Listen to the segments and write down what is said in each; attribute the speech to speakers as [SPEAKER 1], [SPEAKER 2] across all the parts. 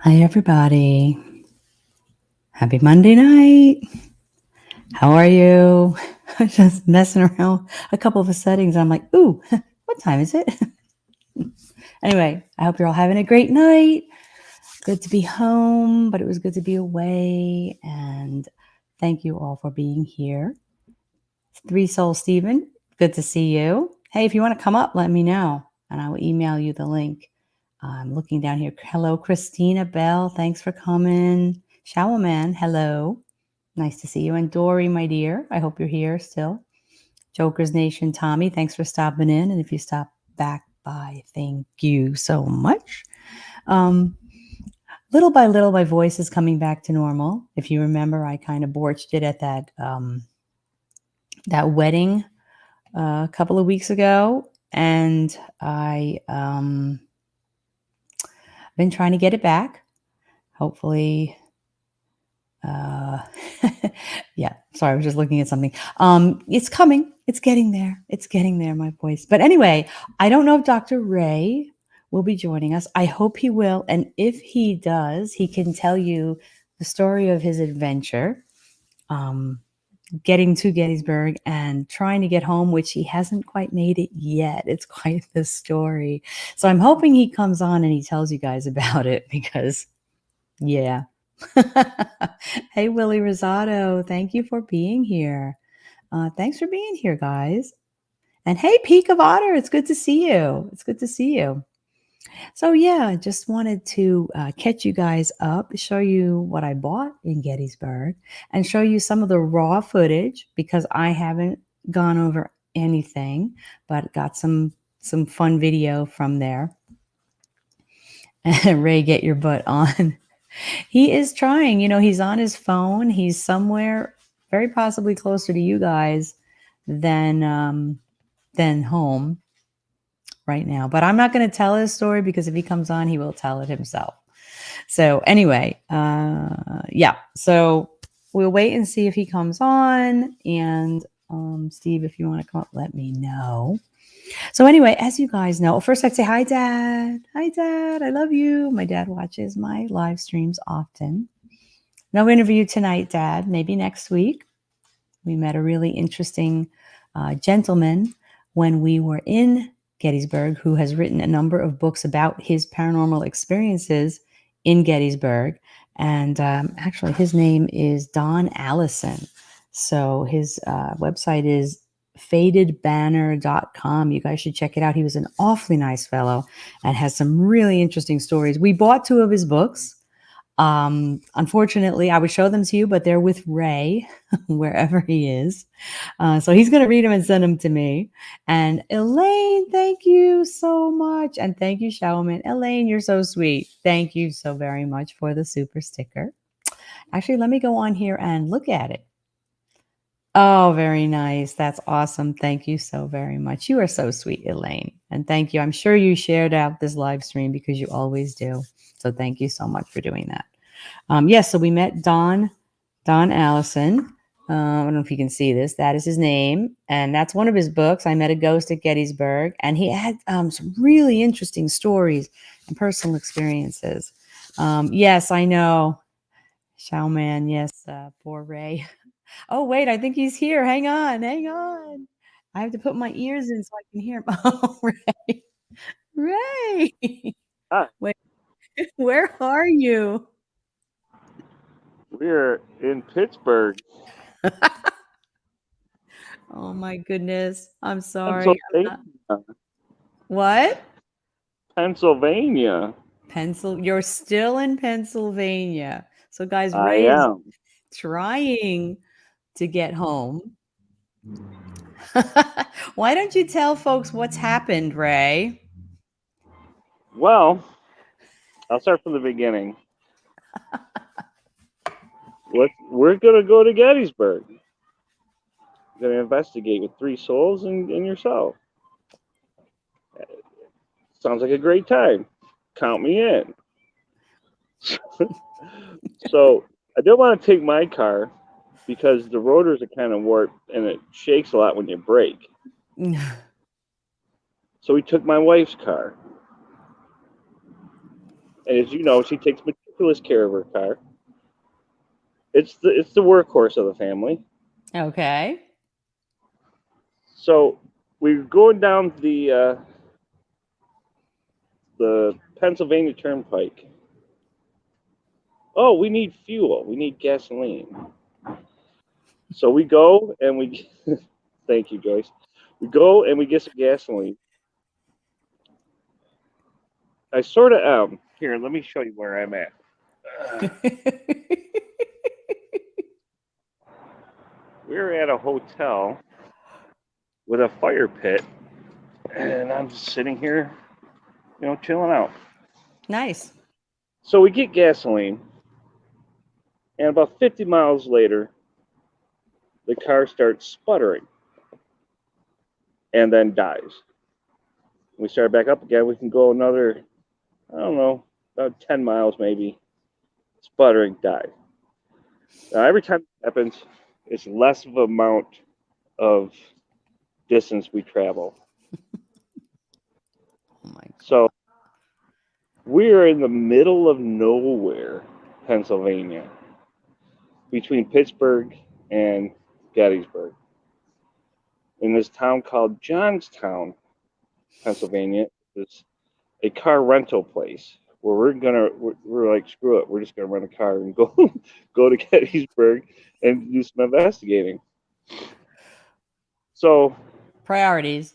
[SPEAKER 1] Hi, everybody. Happy Monday night. How are you? I'm just messing around a couple of the settings. I'm like, ooh, what time is it? Anyway, I hope you're all having a great night. Good to be home, but it was good to be away. And thank you all for being here. Three Soul Stephen, good to see you. Hey, if you want to come up, let me know, and I will email you the link. I'm looking down here. Hello, Christina Bell. Thanks for coming. Shower Man, hello. Nice to see you. And Dory, my dear, I hope you're here still. Joker's Nation, Tommy, thanks for stopping in. And if you stop back by, thank you so much. Little by little, my voice is coming back to normal. If you remember, I kind of borched it at that wedding a couple of weeks ago, and I been trying to get it back. Hopefully, yeah. Sorry, I was just looking at something. It's coming. It's getting there. It's getting there. My voice. But anyway, I don't know if Dr. Ray will be joining us. I hope he will, and if he does, he can tell you the story of his adventure. Getting to Gettysburg and trying to get home, which he hasn't quite made it yet. It's quite the story. So I'm hoping he comes on and he tells you guys about it because, yeah. Hey, Willie Rosado, thank you for being here. Thanks for being here, guys. And hey, Peak of Otter, it's good to see you. It's good to see you. So yeah, just wanted to catch you guys up, show you what I bought in Gettysburg, and show you some of the raw footage because I haven't gone over anything, but got some fun video from there. And Ray, get your butt on. He is trying, he's on his phone. He's somewhere very possibly closer to you guys than home right now. But I'm not going to tell his story because if he comes on, he will tell it himself. So anyway, yeah. So we'll wait and see if he comes on. And Steve, if you want to come up, let me know. So anyway, as you guys know, first I'd say hi, Dad. Hi, Dad. I love you. My dad watches my live streams often. No interview tonight, Dad. Maybe next week. We met a really interesting gentleman when we were in Gettysburg who has written a number of books about his paranormal experiences in Gettysburg. And actually, his name is Don Allison. So his website is fadedbanner.com. You guys should check it out. He was an awfully nice fellow and has some really interesting stories. We bought 2 of his books. Unfortunately, I would show them to you, but they're with Ray, wherever he is. So he's going to read them and send them to me. And Elaine, thank you so much. And thank you, Showerman. Elaine, you're so sweet. Thank you so very much for the super sticker. Actually, let me go on here and look at it. Oh, very nice. That's awesome. Thank you so very much. You are so sweet, Elaine. And thank you. I'm sure you shared out this live stream because you always do. So thank you so much for doing that. Yes, so we met Don Allison. I don't know if you can see this. That is his name. And that's one of his books. I Met a Ghost at Gettysburg. And he had some really interesting stories and personal experiences. Yes, I know. Showman, yes, poor Ray. Oh, wait, I think he's here. Hang on. I have to put my ears in so I can hear him. Oh, Ray. Ray.
[SPEAKER 2] Hi,
[SPEAKER 1] Wait, where are you?
[SPEAKER 2] we're in Pittsburgh,
[SPEAKER 1] Oh my goodness. I'm sorry.
[SPEAKER 2] Pennsylvania.
[SPEAKER 1] What?
[SPEAKER 2] Pennsylvania.
[SPEAKER 1] You're still in Pennsylvania. So guys,
[SPEAKER 2] I
[SPEAKER 1] Ray is
[SPEAKER 2] am.
[SPEAKER 1] trying to get home. Why don't you tell folks what's happened, Ray?
[SPEAKER 2] Well, I'll start from the beginning. We're gonna go to Gettysburg. We're gonna investigate with 3 souls and yourself. Sounds like a great time. Count me in. So I don't want to take my car because the rotors are kind of warped and it shakes a lot when you brake. So we took my wife's car. And as you know, she takes meticulous care of her car. It's the workhorse of the family.
[SPEAKER 1] Okay.
[SPEAKER 2] So we're going down the Pennsylvania Turnpike. Oh, we need fuel. We need gasoline. So we go and we thank you, Joyce. We go and we get some gasoline. I sort of here. Let me show you where I'm at. We're at a hotel with a fire pit, and I'm just sitting here, chilling out.
[SPEAKER 1] Nice.
[SPEAKER 2] So we get gasoline, and about 50 miles later, the car starts sputtering and then dies. We start back up again. We can go another, I don't know, about 10 miles maybe. Sputtering, die. Now, every time it happens, it's less of an amount of distance we travel.
[SPEAKER 1] Oh my God.
[SPEAKER 2] So we're in the middle of nowhere, Pennsylvania, between Pittsburgh and Gettysburg, in this town called Johnstown, Pennsylvania. It's a car rental place where we're like, screw it, we're just gonna rent a car and go go to Gettysburg and do some investigating. So
[SPEAKER 1] Priorities.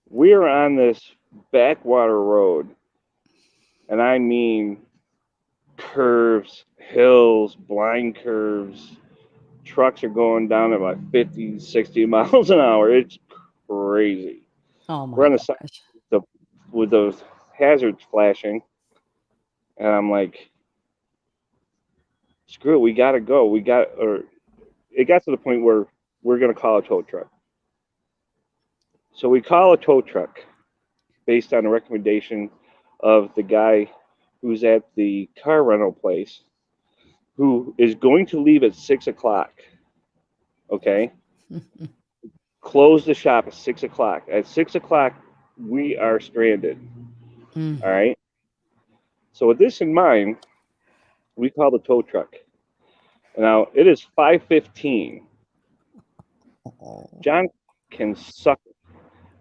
[SPEAKER 2] we're on this backwater road, and I mean curves, hills, blind curves. Trucks are going down at like 50, 60 miles an hour. It's crazy.
[SPEAKER 1] Oh
[SPEAKER 2] We're
[SPEAKER 1] my
[SPEAKER 2] on the side
[SPEAKER 1] gosh.
[SPEAKER 2] with those hazards flashing, and I'm like, screw it, we gotta go. It got to the point where we're gonna call a tow truck. So we call a tow truck based on a recommendation of the guy who's at the car rental place, who is going to leave at 6 o'clock. Okay, close the shop at 6 o'clock. At 6 o'clock, we are stranded. All right. So with this in mind, we call the tow truck. Now it is 5:15. John can suck it.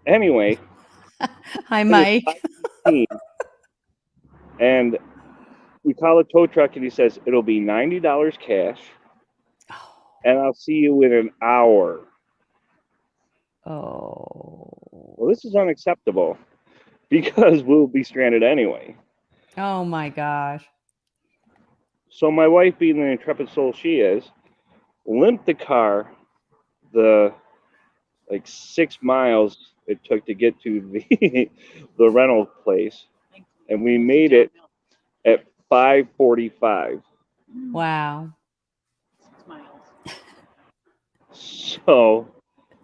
[SPEAKER 2] Anyway,
[SPEAKER 1] Hi,
[SPEAKER 2] it is
[SPEAKER 1] Mike.
[SPEAKER 2] 5:15, and we call the tow truck, and he says it'll be $90 cash, and I'll see you in an hour.
[SPEAKER 1] Oh.
[SPEAKER 2] Well, this is unacceptable because we'll be stranded anyway.
[SPEAKER 1] Oh my gosh.
[SPEAKER 2] So my wife, being the intrepid soul she is, limped the car the like 6 miles it took to get to the rental place, and we made it at 5:45.
[SPEAKER 1] Wow.
[SPEAKER 2] So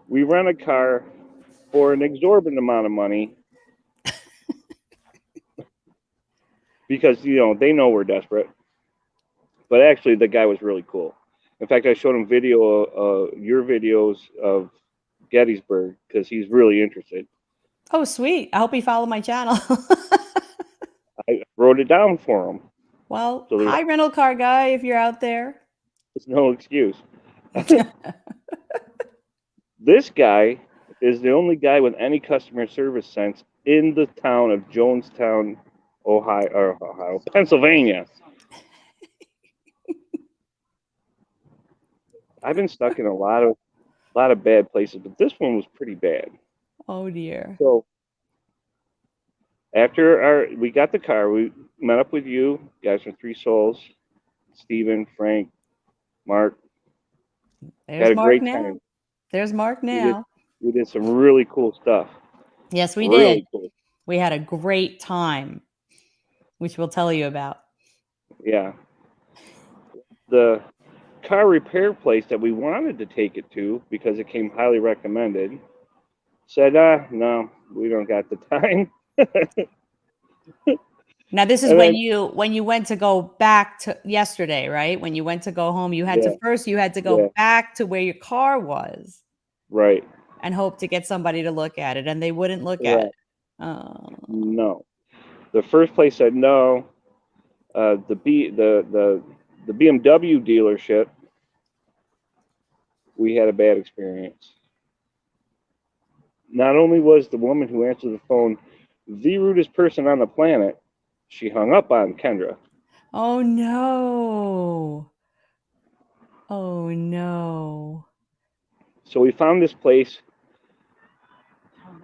[SPEAKER 2] we rent a car for an exorbitant amount of money because they know we're desperate. But actually, the guy was really cool. In fact, I showed him your videos of Gettysburg because he's really interested.
[SPEAKER 1] Oh, sweet. I hope he followed my channel.
[SPEAKER 2] I wrote it down for him.
[SPEAKER 1] Well,
[SPEAKER 2] So
[SPEAKER 1] hi, rental car guy, if you're out there.
[SPEAKER 2] there's no excuse. This guy is the only guy with any customer service sense in the town of Jonestown, Pennsylvania. I've been stuck in a lot of bad places, but this one was pretty bad.
[SPEAKER 1] Oh dear.
[SPEAKER 2] So after we got the car, we met up with you guys from Three Souls, Stephen, Frank, Mark.
[SPEAKER 1] There's
[SPEAKER 2] Had a
[SPEAKER 1] Mark
[SPEAKER 2] great
[SPEAKER 1] now.
[SPEAKER 2] time.
[SPEAKER 1] There's Mark now.
[SPEAKER 2] We did some really cool stuff.
[SPEAKER 1] Yes, we
[SPEAKER 2] Really
[SPEAKER 1] did.
[SPEAKER 2] cool.
[SPEAKER 1] We had a great time, which we'll tell you about.
[SPEAKER 2] Yeah. The car repair place that we wanted to take it to because it came highly recommended said, no, we don't got the time.
[SPEAKER 1] Now, this is
[SPEAKER 2] And
[SPEAKER 1] when
[SPEAKER 2] then,
[SPEAKER 1] you went to go back to yesterday, right? When you went to go home, you had
[SPEAKER 2] yeah,
[SPEAKER 1] to
[SPEAKER 2] yeah,
[SPEAKER 1] go back to where your car was
[SPEAKER 2] right,
[SPEAKER 1] and hope to get somebody to look at it, and they wouldn't look at
[SPEAKER 2] correct.
[SPEAKER 1] it. Oh.
[SPEAKER 2] No. The first place said no. The BMW dealership, we had a bad experience. Not only was the woman who answered the phone the rudest person on the planet, she hung up on Kendra.
[SPEAKER 1] Oh no. Oh no.
[SPEAKER 2] So we found this place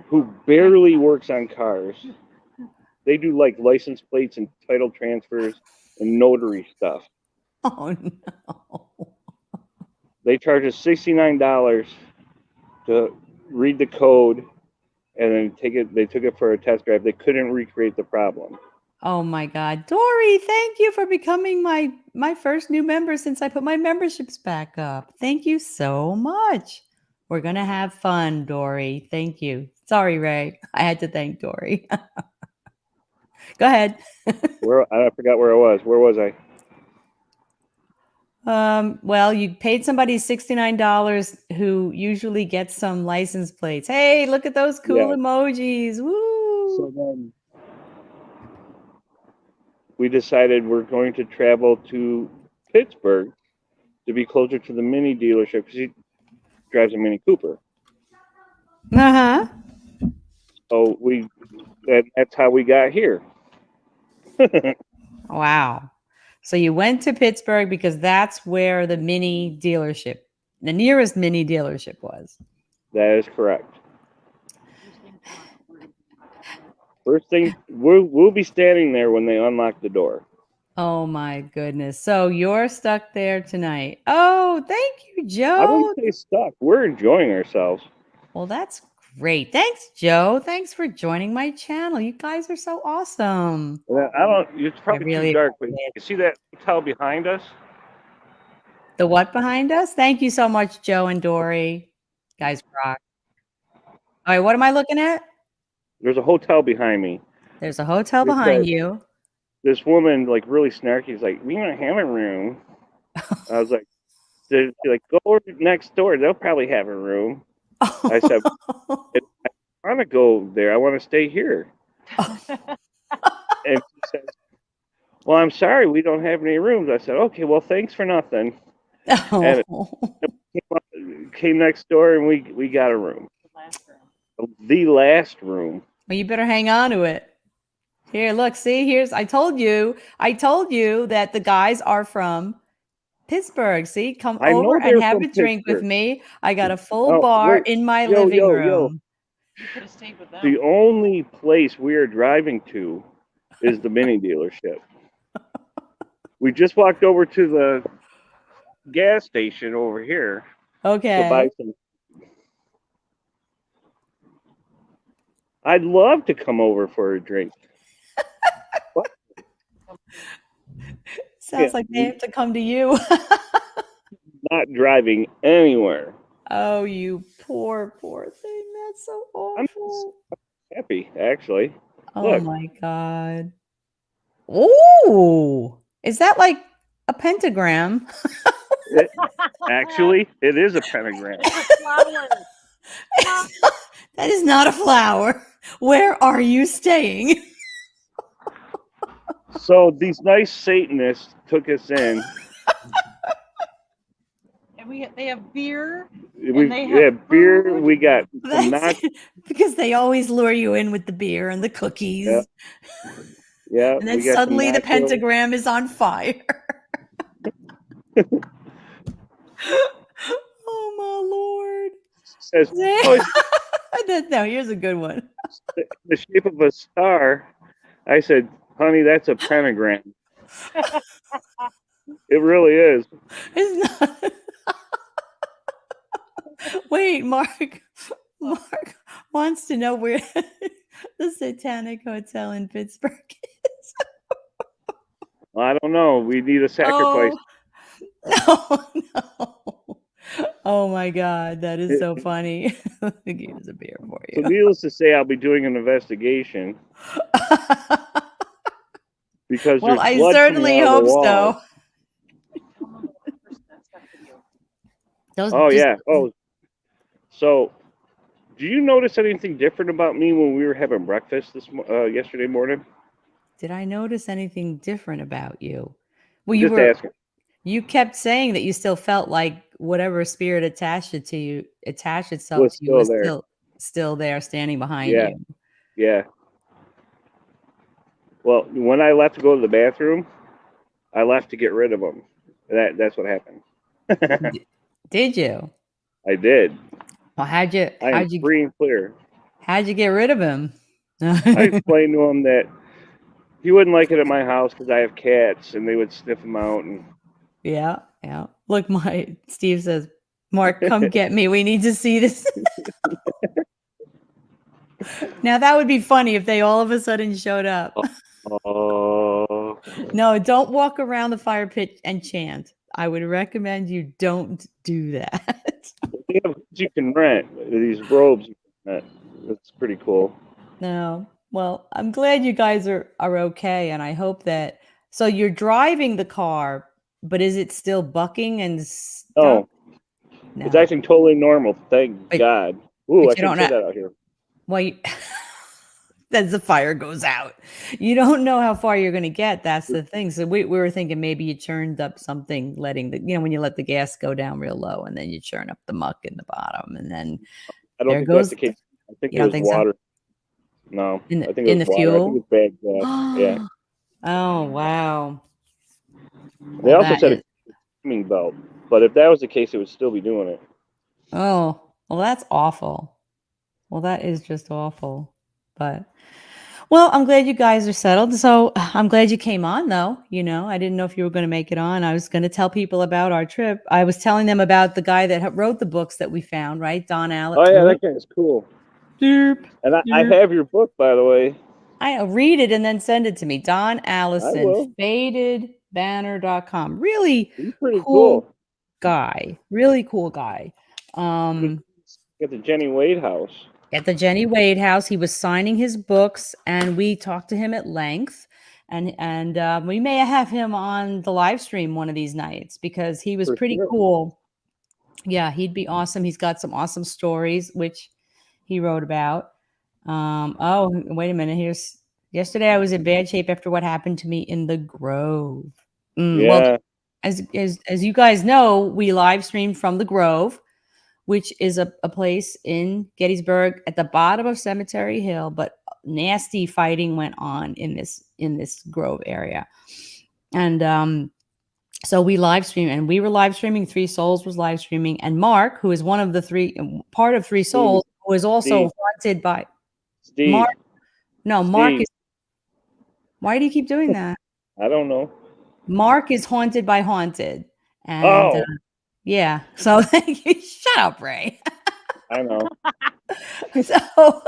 [SPEAKER 2] who barely works on cars. They do like license plates and title transfers and notary stuff.
[SPEAKER 1] Oh no.
[SPEAKER 2] They charge us $69 to read the code and then take it. They took it for a test drive. They couldn't recreate the problem.
[SPEAKER 1] Oh my God. Dory, thank you for becoming my first new member since I put my memberships back up. Thank you so much. We're going to have fun, Dory. Thank you. Sorry, Ray. I had to thank Dory. Go ahead.
[SPEAKER 2] I forgot where I was. Where was I?
[SPEAKER 1] Well, you paid somebody $69 who usually gets some license plates. Hey, look at those cool
[SPEAKER 2] Yeah.
[SPEAKER 1] emojis. Woo!
[SPEAKER 2] So then we decided we're going to travel to Pittsburgh to be closer to the Mini dealership because he drives a Mini Cooper.
[SPEAKER 1] Uh-huh.
[SPEAKER 2] So that's how we got here.
[SPEAKER 1] Wow. So you went to Pittsburgh because that's where the Mini dealership, the nearest Mini dealership was.
[SPEAKER 2] That is correct. First thing, we'll be standing there when they unlock the door.
[SPEAKER 1] Oh my goodness. So you're stuck there tonight. Oh, thank you,
[SPEAKER 2] I wouldn't
[SPEAKER 1] Joe.
[SPEAKER 2] say stuck. We're enjoying ourselves.
[SPEAKER 1] Well, that's great. Thanks, Joe. Thanks for joining my channel. You guys are so awesome.
[SPEAKER 2] I don't. It's probably too
[SPEAKER 1] really
[SPEAKER 2] dark, but
[SPEAKER 1] appreciate it.
[SPEAKER 2] you see that hotel behind us?
[SPEAKER 1] The what behind us? Thank you so much, Joe and Dory. Guys rock. All right, what am I looking at?
[SPEAKER 2] There's a hotel behind me.
[SPEAKER 1] There's a hotel
[SPEAKER 2] They
[SPEAKER 1] behind
[SPEAKER 2] said,
[SPEAKER 1] you.
[SPEAKER 2] this woman, like really snarky, is like, "We don't have a room." I was like, "She's like, go over next door. They'll probably have a room." I said, "I want to go there. I want to stay here." And she says, "Well, I'm sorry, we don't have any rooms." I said, "Okay, well, thanks for nothing." And came next door, and we got a room. The last room.
[SPEAKER 1] Well, you better hang on to it. Here, look, see, I told you that the guys are from Pittsburgh. See, come
[SPEAKER 2] I know
[SPEAKER 1] over and
[SPEAKER 2] they're
[SPEAKER 1] have
[SPEAKER 2] from
[SPEAKER 1] a drink with
[SPEAKER 2] Pittsburgh.
[SPEAKER 1] me. I got a full
[SPEAKER 2] Oh,
[SPEAKER 1] bar
[SPEAKER 2] wait.
[SPEAKER 1] in my
[SPEAKER 2] Yo,
[SPEAKER 1] living
[SPEAKER 2] yo,
[SPEAKER 1] room.
[SPEAKER 2] yo.
[SPEAKER 3] You could have stayed with them.
[SPEAKER 2] The only place we are driving to is the Mini dealership. We just walked over to the gas station over here to buy
[SPEAKER 1] Okay.
[SPEAKER 2] some. I'd love to come over for a drink.
[SPEAKER 1] Sounds like they have to come to you.
[SPEAKER 2] Not driving anywhere.
[SPEAKER 1] Oh, you poor thing. That's so
[SPEAKER 2] I'm
[SPEAKER 1] awful.
[SPEAKER 2] happy, actually.
[SPEAKER 1] Oh
[SPEAKER 2] Look.
[SPEAKER 1] my God. Ooh. Is that like a pentagram?
[SPEAKER 2] Actually, it is a pentagram.
[SPEAKER 1] That is not a flower. Where are you staying?
[SPEAKER 2] So these nice Satanists took us in.
[SPEAKER 3] And they have beer.
[SPEAKER 2] We
[SPEAKER 3] they
[SPEAKER 2] had beer.
[SPEAKER 3] food.
[SPEAKER 2] We got some
[SPEAKER 1] That's because they always lure you in with the beer and the cookies.
[SPEAKER 2] Yeah. Yeah.
[SPEAKER 1] And then
[SPEAKER 2] we got some
[SPEAKER 1] suddenly the
[SPEAKER 2] nachos.
[SPEAKER 1] pentagram is on fire. Oh my Lord.
[SPEAKER 2] Says,
[SPEAKER 1] No, here's a good one.
[SPEAKER 2] the shape of a star. I said, honey, that's a pentagram. It really is.
[SPEAKER 1] It's not. Wait, Mark wants to know where the Satanic Hotel in Pittsburgh is.
[SPEAKER 2] Well, I don't know. We need a sacrifice.
[SPEAKER 1] Oh, no. Oh my God, that is so funny. Here's a beer for
[SPEAKER 2] So
[SPEAKER 1] you.
[SPEAKER 2] needless to say, I'll be doing an investigation because
[SPEAKER 1] Well,
[SPEAKER 2] there's
[SPEAKER 1] I
[SPEAKER 2] blood
[SPEAKER 1] certainly
[SPEAKER 2] coming out of the
[SPEAKER 1] hope
[SPEAKER 2] wall.
[SPEAKER 1] so.
[SPEAKER 2] Oh yeah. Oh, so do you notice anything different about me when we were having breakfast yesterday morning?
[SPEAKER 1] Did I notice anything different about you? Well,
[SPEAKER 2] Just asking.
[SPEAKER 1] you kept saying that you still felt like whatever spirit attached itself
[SPEAKER 2] Was
[SPEAKER 1] to you
[SPEAKER 2] still
[SPEAKER 1] was
[SPEAKER 2] there.
[SPEAKER 1] still there standing behind
[SPEAKER 2] Yeah.
[SPEAKER 1] you.
[SPEAKER 2] Yeah. Well, when I left to go to the bathroom, I left to get rid of them. That's what happened.
[SPEAKER 1] Did you?
[SPEAKER 2] I did.
[SPEAKER 1] Well,
[SPEAKER 2] I am free and clear.
[SPEAKER 1] how'd you get rid of him?
[SPEAKER 2] I explained to him that he wouldn't like it at my house because I have cats and they would sniff him out. And
[SPEAKER 1] Yeah, yeah. Look, Steve says, Mark, come get me. We need to see this. Now that would be funny if they all of a sudden showed up.
[SPEAKER 2] oh,
[SPEAKER 1] No, don't walk around the fire pit and chant. I would recommend you don't do that.
[SPEAKER 2] they have you can rent these robes. You can rent. That's pretty cool.
[SPEAKER 1] No. Well, I'm glad you guys are okay, and I hope that. So you're driving the car, but is it still bucking and stuck?
[SPEAKER 2] No, it's acting totally normal. Thank
[SPEAKER 1] But
[SPEAKER 2] God. Ooh, I
[SPEAKER 1] you don't
[SPEAKER 2] shouldn't say
[SPEAKER 1] know.
[SPEAKER 2] that out here.
[SPEAKER 1] Well, as the fire goes out, you don't know how far you're going to get. That's the thing. So we were thinking maybe you churned up something, letting when you let the gas go down real low, and then you churn up the muck in the bottom, and then
[SPEAKER 2] I don't
[SPEAKER 1] there
[SPEAKER 2] think that's
[SPEAKER 1] goes.
[SPEAKER 2] the case. I think
[SPEAKER 1] You
[SPEAKER 2] it
[SPEAKER 1] don't
[SPEAKER 2] was
[SPEAKER 1] think so?
[SPEAKER 2] water. No, I think it
[SPEAKER 1] In
[SPEAKER 2] was
[SPEAKER 1] the
[SPEAKER 2] water. I think
[SPEAKER 1] fuel?
[SPEAKER 2] it's bad gas. Yeah.
[SPEAKER 1] Oh wow.
[SPEAKER 2] They
[SPEAKER 1] Well,
[SPEAKER 2] also
[SPEAKER 1] that
[SPEAKER 2] said
[SPEAKER 1] is.
[SPEAKER 2] a timing belt, but if that was the case, it would still be doing it.
[SPEAKER 1] Oh well, that's awful. Well, that is just awful. But well, I'm glad you guys are settled. So I'm glad you came on, though. I didn't know if you were going to make it on. I was going to tell people about our trip. I was telling them about the guy that wrote the books that we found, right? Don Allen.
[SPEAKER 2] Oh yeah, that guy is cool.
[SPEAKER 1] Derp,
[SPEAKER 2] And I
[SPEAKER 1] derp.
[SPEAKER 2] have your book, by the way.
[SPEAKER 1] I'll read it and then send it to me. Don
[SPEAKER 2] I
[SPEAKER 1] Allison,
[SPEAKER 2] will.
[SPEAKER 1] fadedbanner.com. Really
[SPEAKER 2] He's pretty
[SPEAKER 1] cool
[SPEAKER 2] cool.
[SPEAKER 1] guy. Really cool guy.
[SPEAKER 2] He at the Jenny Wade house.
[SPEAKER 1] At the Jenny Wade house, he was signing his books, and we talked to him at length. And we may have him on the live stream one of these nights because he was
[SPEAKER 2] For
[SPEAKER 1] pretty
[SPEAKER 2] sure.
[SPEAKER 1] cool. Yeah, he'd be awesome. He's got some awesome stories, which he wrote about. Oh, wait a minute. Yesterday I was in bad shape after what happened to me in the Grove. Well,
[SPEAKER 2] Yeah.
[SPEAKER 1] as you guys know, we live streamed from the Grove, which is a place in Gettysburg at the bottom of Cemetery Hill, but nasty fighting went on in this Grove area. And so we live streamed, and we were live streaming. Three Souls was live streaming, and Mark, who is one of the part of Three Souls, who is also haunted by
[SPEAKER 2] Steve.
[SPEAKER 1] Mark. No, Mark is. Why do you keep doing that?
[SPEAKER 2] I don't know.
[SPEAKER 1] Mark is haunted by haunted, and
[SPEAKER 2] Oh,
[SPEAKER 1] yeah. So shut up, Ray.
[SPEAKER 2] I know.
[SPEAKER 1] So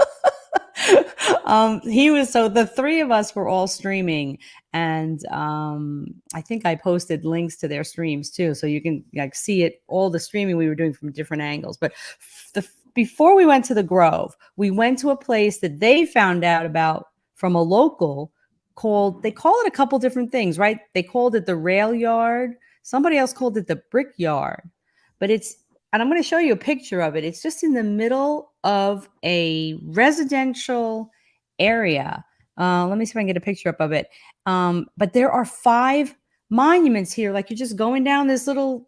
[SPEAKER 1] the three of us were all streaming, and I think I posted links to their streams too, so you can see it, all the streaming we were doing from different angles. But before we went to the Grove, we went to a place that they found out about from a local they call it a couple different things, right? They called it the rail yard. Somebody else called it the brick yard, and I'm going to show you a picture of it. It's just in the middle of a residential area. Let me see if I can get a picture up of it. But there are 5 monuments here. Like you're just going down this little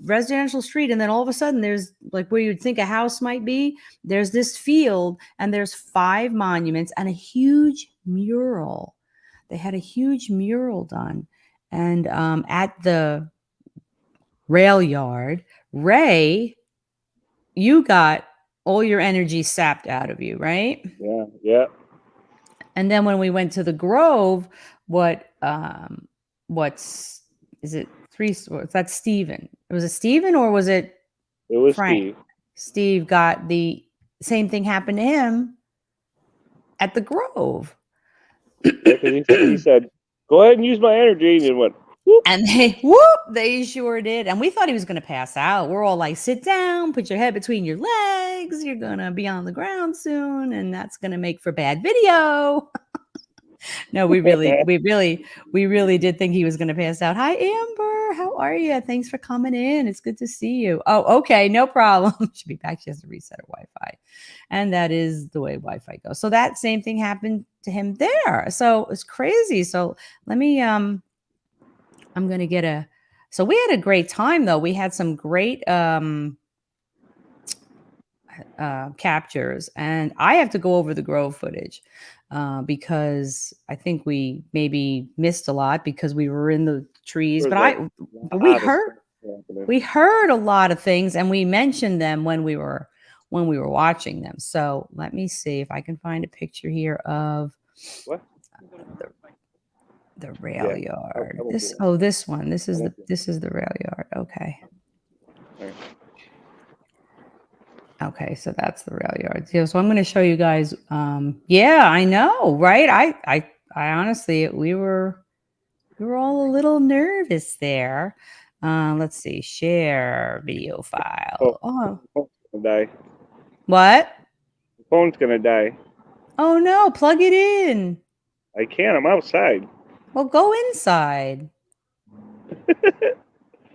[SPEAKER 1] residential street, and then all of a sudden there's like where you'd think a house might be. There's this field, and there's 5 monuments and a huge mural. They had a huge mural done. And at the rail yard, Ray, you got all your energy sapped out of you, right?
[SPEAKER 2] Yeah, yeah.
[SPEAKER 1] And then when we went to the Grove, what's is it 3? That's Steven. Was it Steven or was it
[SPEAKER 2] It was
[SPEAKER 1] Frank?
[SPEAKER 2] Steve.
[SPEAKER 1] Steve got the same thing happened to him at the Grove.
[SPEAKER 2] Yeah, because he said, "Go ahead and use my energy," and it went. Whoop.
[SPEAKER 1] And they sure did. And we thought he was going to pass out. We're all like, sit down, put your head between your legs. You're going to be on the ground soon. And that's going to make for bad video. No, we really did think he was going to pass out. Hi, Amber. Jennifer, how are you? Thanks for coming in. It's good to see you. Oh, okay, no problem. She'll be back. She has to reset her Wi-Fi. And that is the way Wi-Fi goes. So that same thing happened to him there. So it's crazy. So let me I'm gonna get a so we had a great time though. We had some great captures, and I have to go over the Grove footage because I think we maybe missed a lot because we were in the trees.
[SPEAKER 2] There's
[SPEAKER 1] But
[SPEAKER 2] a
[SPEAKER 1] we
[SPEAKER 2] lot of
[SPEAKER 1] heard
[SPEAKER 2] stuff happening.
[SPEAKER 1] we heard a lot of things, and we mentioned them when we were watching them. So let me see if I can find a picture here of
[SPEAKER 2] What?
[SPEAKER 1] the rail
[SPEAKER 2] Yeah.
[SPEAKER 1] yard.
[SPEAKER 2] I won't
[SPEAKER 1] This
[SPEAKER 2] do that.
[SPEAKER 1] this one. This is
[SPEAKER 2] I
[SPEAKER 1] the
[SPEAKER 2] won't
[SPEAKER 1] rail yard. Okay.
[SPEAKER 2] All right.
[SPEAKER 1] Okay, so that's the rail yard. Yeah, so I'm going to show you guys. Yeah, I know, right? I honestly, we were all a little nervous there. Let's see, share video file. Oh,
[SPEAKER 2] Phone's gonna die.
[SPEAKER 1] what?
[SPEAKER 2] The phone's gonna die.
[SPEAKER 1] Oh no, plug it in.
[SPEAKER 2] I can't. I'm outside.
[SPEAKER 1] Well, go inside.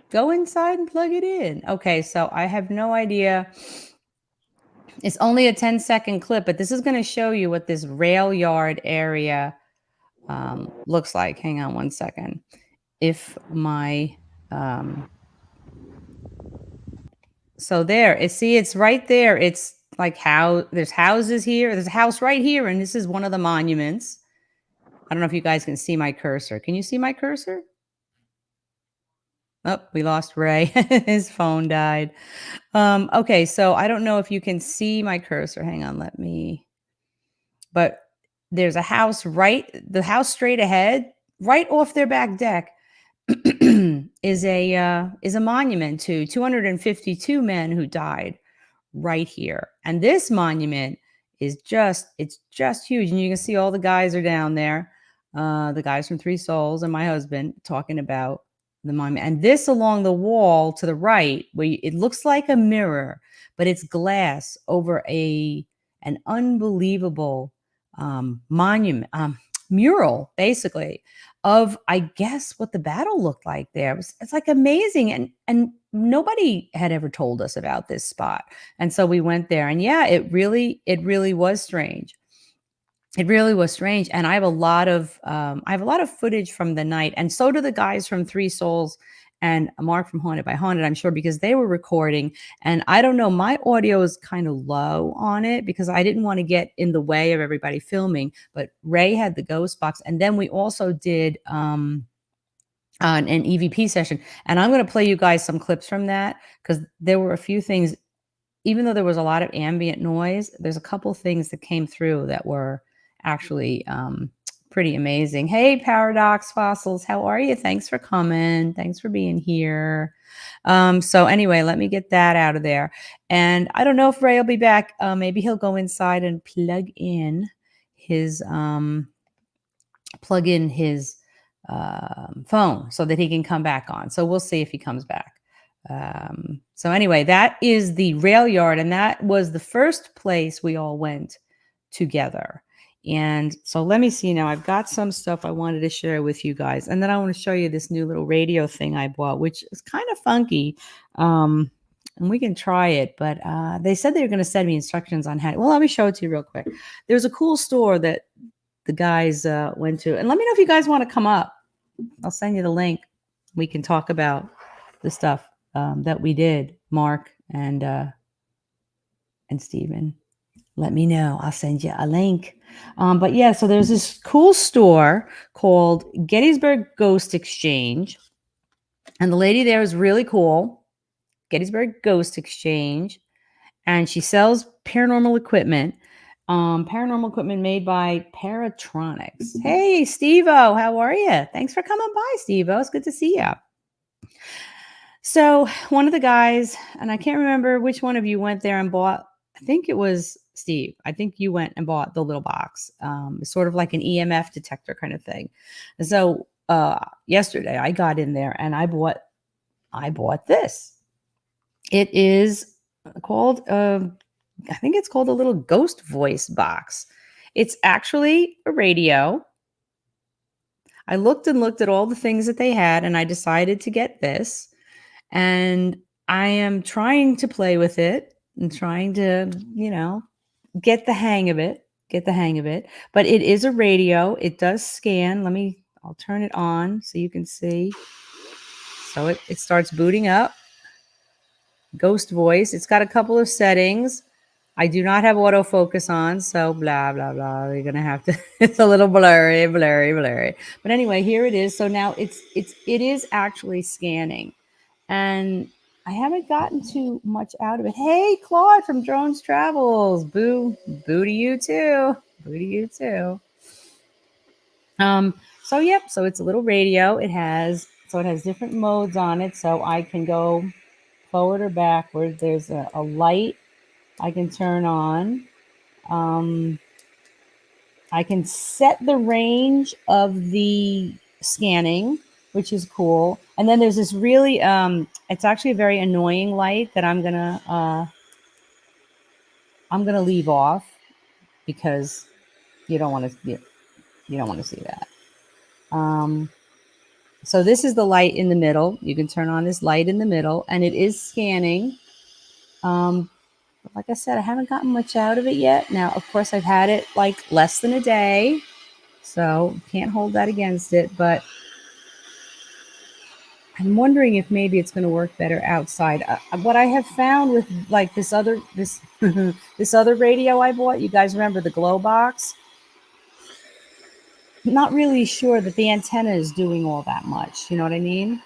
[SPEAKER 1] Go inside and plug it in. Okay, so I have no idea. It's only a 10-second clip, but this is going to show you what this rail yard area looks like. Hang on one second. If my so there, it's right there. It's like how there's houses here. There's a house right here, and this is one of the monuments. I don't know if you guys can see my cursor. Can you see my cursor? Oh, we lost Ray. His phone died. Okay, so I don't know if you can see my cursor. Hang on, but there's a house the house straight ahead, right off their back deck, is a monument to 252 men who died right here. And this monument is just huge. And you can see all the guys are down there. The guys from Three Souls and my husband talking about the monument. And this along the wall to the right, where it looks like a mirror, but it's glass over an unbelievable monument, mural, basically, of, I guess, what the battle looked like there. It's like amazing. And nobody had ever told us about this spot. And so we went there, and yeah, it really was strange. It really was strange. And I have a lot of footage from the night. And so do the guys from Three Souls and Mark from Haunted by Haunted, I'm sure, because they were recording. And I don't know, my audio is kind of low on it because I didn't want to get in the way of everybody filming. But Ray had the ghost box. And then we also did an EVP session. And I'm going to play you guys some clips from that because there were a few things, even though there was a lot of ambient noise, there's a couple things that came through that were actually pretty amazing. Hey, Paradox Fossils, how are you? Thanks for coming. Thanks for being here. So anyway, let me get that out of there. And I don't know if Ray will be back. Maybe he'll go inside and plug in his phone so that he can come back on. So we'll see if he comes back. So anyway, that is the rail yard, and that was the first place we all went together. And so let me see now. I've got some stuff I wanted to share with you guys, and then I want to show you this new little radio thing I bought, which is kind of funky. And we can try it, but they said they were going to send me instructions on how. Well, let me show it to you real quick. There's a cool store that the guys went to, and let me know if you guys want to come up. I'll send you the link. We can talk about the stuff that we did, Mark and Stephen. Let me know. I'll send you a link. But yeah, so there's this cool store called Gettysburg Ghost Exchange. And the lady there is really cool. Gettysburg Ghost Exchange. And she sells paranormal equipment. Paranormal equipment made by Paratronics. Hey, Steve-O, how are you? Thanks for coming by, Steve-O. It's good to see you. So one of the guys, and I can't remember which one of you went there and bought, I think it was Steve. I think you went and bought the little box, sort of like an EMF detector kind of thing. And so yesterday I got in there and I bought this. It is called, I think it's called a little ghost voice box. It's actually a radio. I looked and looked at all the things that they had, and I decided to get this. And I am trying to play with it and trying to, get the hang of it. Get the hang of it. But it is a radio. It does scan. I'll turn it on so you can see. So it starts booting up. Ghost voice. It's got a couple of settings. I do not have autofocus on, so blah, blah, blah. You're going to have to, it's a little blurry, blurry, blurry. But anyway, here it is. So now it is actually scanning. And I haven't gotten too much out of it. Hey, Claude from Drones Travels. Boo to you too. Boo to you too. So it's a little radio. It has different modes on it. So I can go forward or backward. There's a light I can turn on. I can set the range of the scanning, which is cool. And then there's this really, it's actually a very annoying light that I'm gonna leave off because you don't want to see that. So this is the light in the middle. You can turn on this light in the middle, and it is scanning. Like I said, I haven't gotten much out of it yet. Now, of course, I've had it like less than a day, so can't hold that against it. But I'm wondering if maybe it's going to work better outside. What I have found with like this other radio I bought, you guys remember the glow box? I'm not really sure that the antenna is doing all that much. You know what I mean?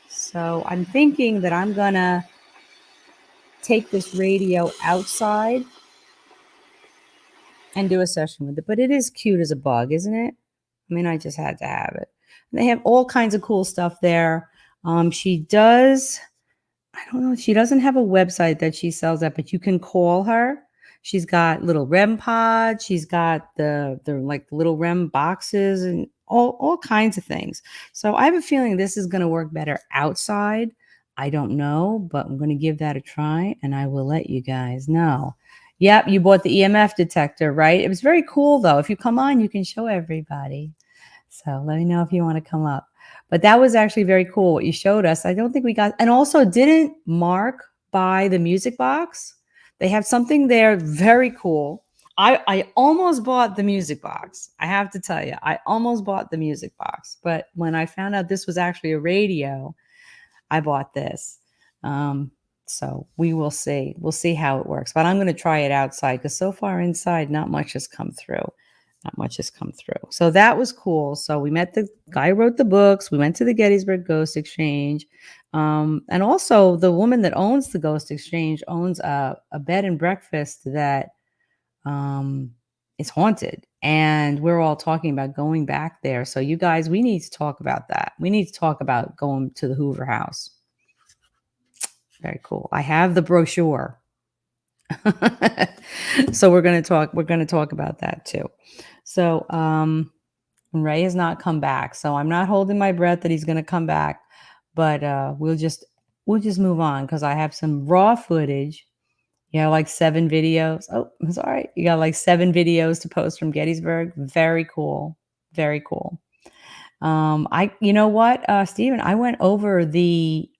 [SPEAKER 1] So I'm thinking that I'm gonna take this radio outside and do a session with it. But it is cute as a bug, isn't it? I mean, I just had to have it. And they have all kinds of cool stuff there. She does, I don't know, she doesn't have a website that she sells at, but you can call her. She's got little REM pods. She's got the like little REM boxes and all kinds of things. So I have a feeling this is going to work better outside. I don't know, but I'm going to give that a try and I will let you guys know. Yep, you bought the EMF detector, right? It was very cool though. If you come on, you can show everybody. So let me know if you want to come up. But that was actually very cool what you showed us. I don't think we got, and also didn't Mark buy the music box? They have something there very cool. I almost bought the music box. I have to tell you, I almost bought the music box. But when I found out this was actually a radio, I bought this. So we will see. We'll see how it works. But I'm going to try it outside because so far inside, not much has come through. Not much has come through. So that was cool. So we met the guy who wrote the books. We went to the Gettysburg Ghost Exchange. And also the woman that owns the Ghost Exchange owns a bed and breakfast that is haunted. And we're all talking about going back there. So you guys, we need to talk about that. We need to talk about going to the Hoover House. Very cool. I have the brochure. So we're going to talk about that too. So Ray has not come back. So I'm not holding my breath that he's going to come back, but we'll just move on because I have some raw footage. You know, like 7 videos. Oh, I'm sorry. You got like 7 videos to post from Gettysburg. Very cool. Very cool. You know what, Stephen, I went over the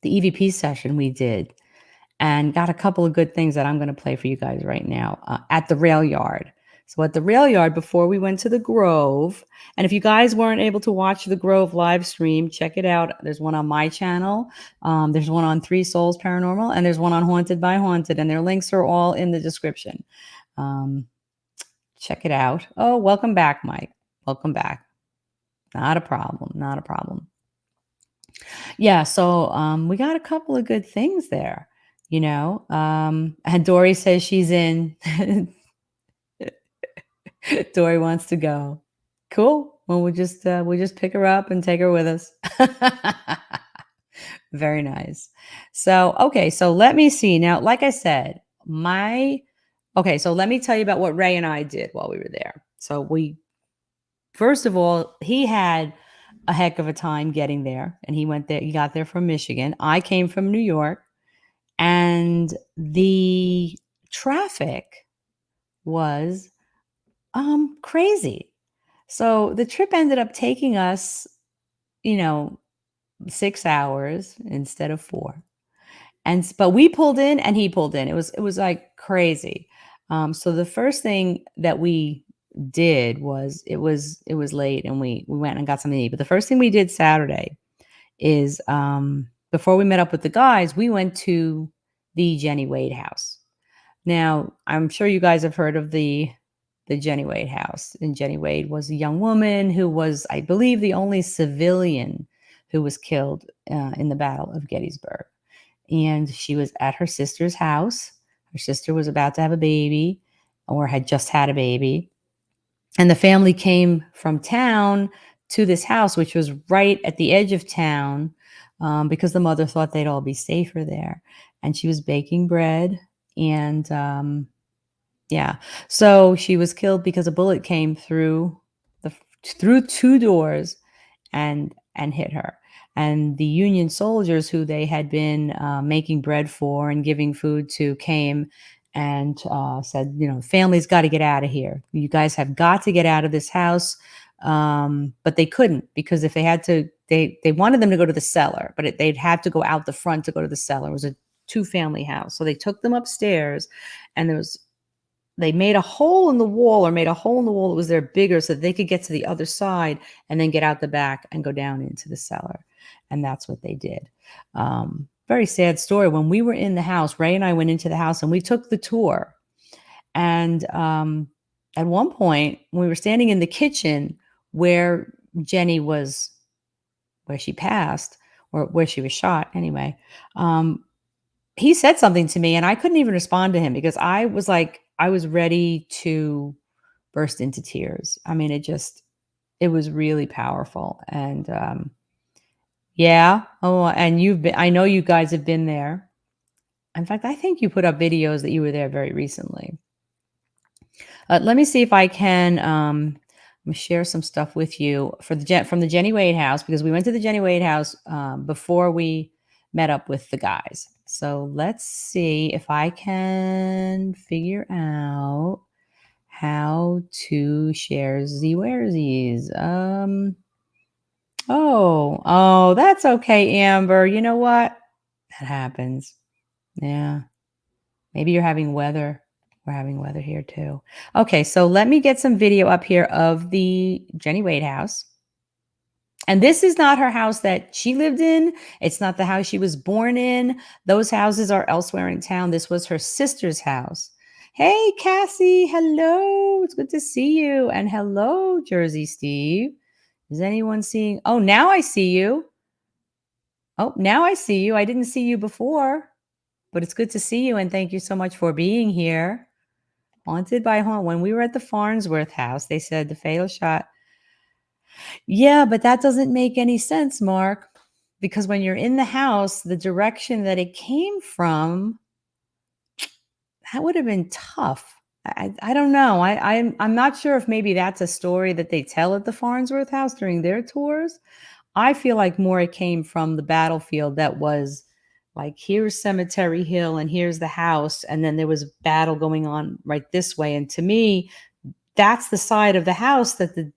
[SPEAKER 1] EVP session we did and got a couple of good things that I'm going to play for you guys right now at the rail yard. So at the rail yard, before we went to the Grove, and if you guys weren't able to watch the Grove live stream, check it out. There's one on my channel. There's one on 3 Souls Paranormal, and there's one on Haunted by Haunted, and their links are all in the description. Check it out. Oh, welcome back, Mike. Welcome back. Not a problem. Not a problem. Yeah, so we got a couple of good things there, you know. And Dory says she's in. Dory wants to go. Cool. Well, we'll just pick her up and take her with us. Very nice. So, okay, so let me see. Now, like I said, so let me tell you about what Ray and I did while we were there. So first of all, he had a heck of a time getting there, and he got there from Michigan. I came from New York, and the traffic was crazy. So the trip ended up taking us, you know, 6 hours instead of 4. But we pulled in and he pulled in. It was like crazy. So the first thing that we did was it was late and we went and got something to eat. But the first thing we did Saturday is before we met up with the guys, we went to the Jenny Wade house. Now, I'm sure you guys have heard of the Jenny Wade house. And Jenny Wade was a young woman who was, I believe, the only civilian who was killed in the Battle of Gettysburg. And she was at her sister's house. Her sister was about to have a baby or had just had a baby. And the family came from town to this house, which was right at the edge of town, because the mother thought they'd all be safer there. And she was baking bread. And yeah, so she was killed because a bullet came through 2 doors and hit her. And the Union soldiers who they had been making bread for and giving food to came and said, family's got to get out of here. You guys have got to get out of this house. But they couldn't, because if they had to, they wanted them to go to the cellar, but they'd have to go out the front to go to the cellar. It was a 2-family house. So they took them upstairs, and they made a hole in the wall that was there bigger so that they could get to the other side and then get out the back and go down into the cellar. And that's what they did. Very sad story. When we were in the house, Ray and I went into the house and we took the tour. And at one point, we were standing in the kitchen where Jenny was, where she passed, or where she was shot anyway. He said something to me and I couldn't even respond to him because I was ready to burst into tears. I mean, it was really powerful. And yeah. Oh, and I know you guys have been there. In fact, I think you put up videos that you were there very recently. Let me see if I can share some stuff with you from the Jenny Wade house, because we went to the Jenny Wade house before we met up with the guys. So let's see if I can figure out how to share these. Oh, that's okay, Amber. You know what? That happens. Yeah. Maybe you're having weather. We're having weather here too. Okay, so let me get some video up here of the Jenny Wade house. And this is not her house that she lived in. It's not the house she was born in. Those houses are elsewhere in town. This was her sister's house. Hey, Cassie. Hello. It's good to see you. And hello, Jersey Steve. Is anyone seeing? Oh, now I see you. Oh, now I see you. I didn't see you before, but it's good to see you. And thank you so much for being here. Haunted by Haunt. When we were at the Farnsworth house, they said the fatal shot. Yeah, but that doesn't make any sense, Mark, because when you're in the house, the direction that it came from, that would have been tough. I don't know. I'm not sure if maybe that's a story that they tell at the Farnsworth house during their tours. I feel like more it came from the battlefield that was like, here's Cemetery Hill and here's the house. And then there was battle going on right this way. And to me, that's the side of the house that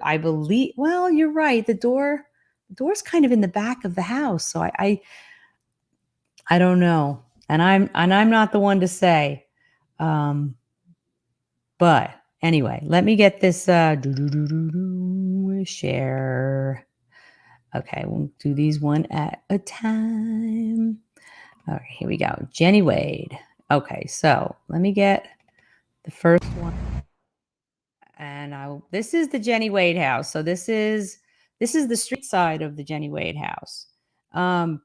[SPEAKER 1] I believe, well, you're right. The door's kind of in the back of the house. So I don't know. And I'm not the one to say. But anyway, let me get this share. Okay, we'll do these one at a time. All right, here we go. Jenny Wade. Okay, so let me get the first one. And this is the Jenny Wade house. So this is the street side of the Jenny Wade house.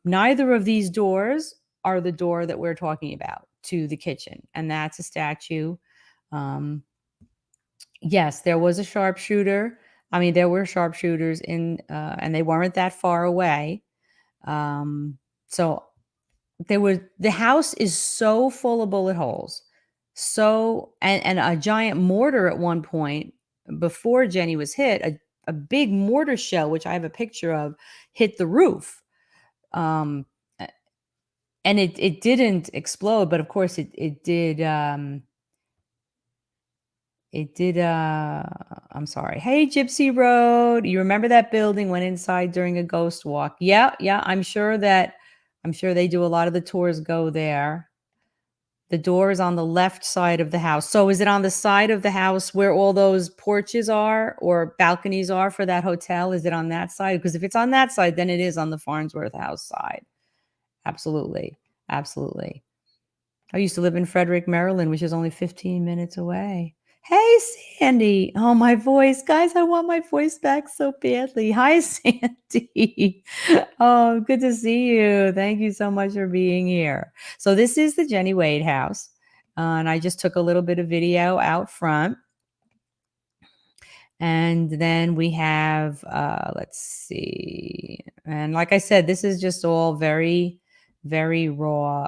[SPEAKER 1] Neither of these doors are the door that we're talking about to the kitchen, and that's a statue. Yes, there was a sharpshooter. I mean, there were sharpshooters and they weren't that far away. So the house is so full of bullet holes. So, and a giant mortar at one point before Jenny was hit, a big mortar shell, which I have a picture of, hit the roof. And it didn't explode, but of course it did. it did. I'm sorry. Hey, Gypsy Road. You remember that building? Went inside during a ghost walk. Yeah, yeah. I'm sure they do a lot of the tours go there. The door is on the left side of the house. So is it on the side of the house where all those porches are or balconies are for that hotel? Is it on that side? Because if it's on that side, then it is on the Farnsworth house side. Absolutely. Absolutely. I used to live in Frederick, Maryland, which is only 15 minutes away. Hey, Sandy. Oh, my voice. Guys, I want my voice back so badly. Hi, Sandy. Oh, good to see you. Thank you so much for being here. So this is the Jenny Wade house. And I just took a little bit of video out front. And then we have, let's see. And like I said, this is just all very raw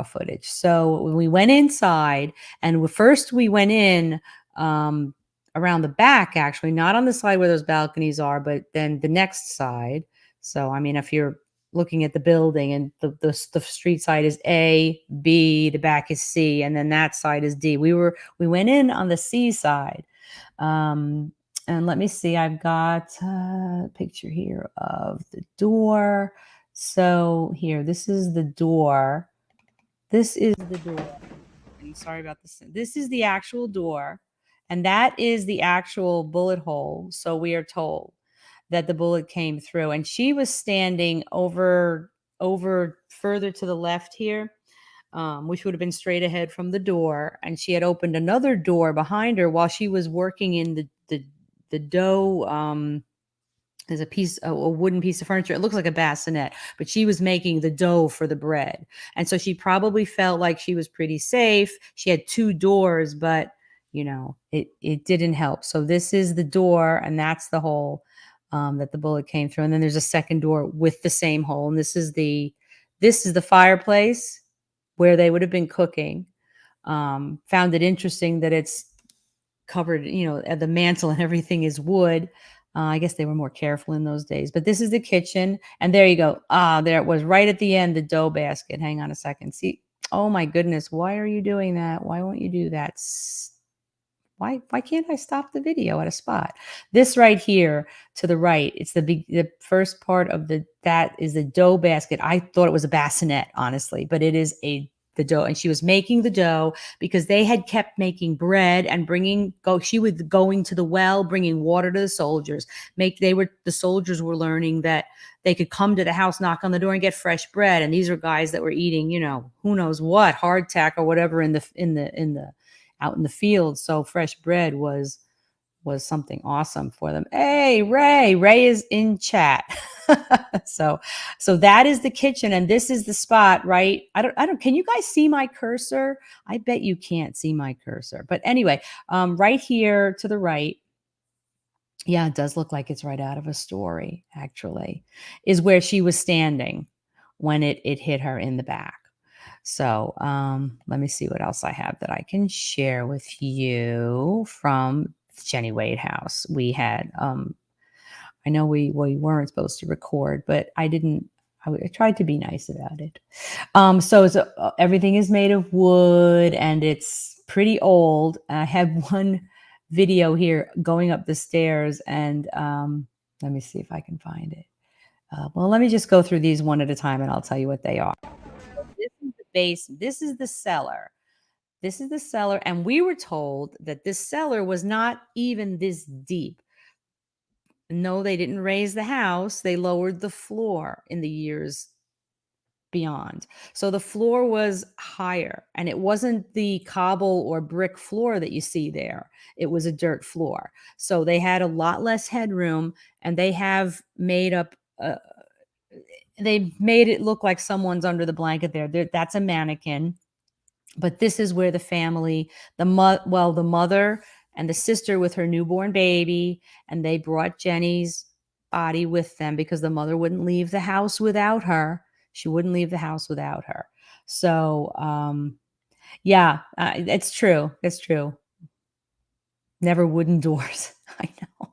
[SPEAKER 1] footage. So when we went inside, and first we went in around the back, actually, not on the side where those balconies are, but then the next side. So, I mean, if you're looking at the building and the street side is A, B, the back is C, and then that side is D. We went in on the C side. And let me see, I've got a picture here of the door. So here, this is the door. This is the door. I'm sorry about this. This is the actual door. And that is the actual bullet hole. So we are told that the bullet came through. And she was standing over further to the left here, which would have been straight ahead from the door. And she had opened another door behind her while she was working in the dough. There's a wooden piece of furniture. It looks like a bassinet, but she was making the dough for the bread. And so she probably felt like she was pretty safe. She had two doors, but it didn't help. So this is the door, and that's the hole that the bullet came through. And then there's a second door with the same hole. And this is the fireplace where they would have been cooking. Found it interesting that it's covered, the mantle and everything is wood. I guess they were more careful in those days. But this is the kitchen. And there you go. There it was right at the end, the dough basket. Hang on a second. See, oh my goodness. Why are you doing that? Why won't you do that? Why can't I stop the video at a spot? This right here to the right, it's the first part of that is the dough basket. I thought it was a bassinet, honestly, but it is the dough. And she was making the dough because they had kept making bread and she was going to the well, bringing water to the soldiers. The soldiers were learning that they could come to the house, knock on the door and get fresh bread. And these are guys that were eating, who knows what, hardtack or whatever out in the field. So fresh bread was something awesome for them. Hey, Ray is in chat. So that is the kitchen, and this is the spot, right? I don't, can you guys see my cursor? I bet you can't see my cursor, but anyway, right here to the right. Yeah, it does look like it's right out of a story, actually, is where she was standing when it hit her in the back. So let me see what else I have that I can share with you from Jenny Wade house. We had, I know we weren't supposed to record, but I tried to be nice about it. So everything is made of wood and it's pretty old. I have one video here going up the stairs, and let me see if I can find it. Well, let me just go through these one at a time and I'll tell you what they are. This is the basement. This is the cellar. This is the cellar. And we were told that this cellar was not even this deep. No, they didn't raise the house. They lowered the floor in the years beyond. So the floor was higher, and it wasn't the cobble or brick floor that you see there. It was a dirt floor. So they had a lot less headroom, and they have made up they made it look like someone's under the blanket there. That's a mannequin. But this is where the family, the mother and the sister with her newborn baby, and they brought Jenny's body with them because the mother wouldn't leave the house without her. She wouldn't leave the house without her. So, yeah, it's true. It's true. Never wooden doors. I know.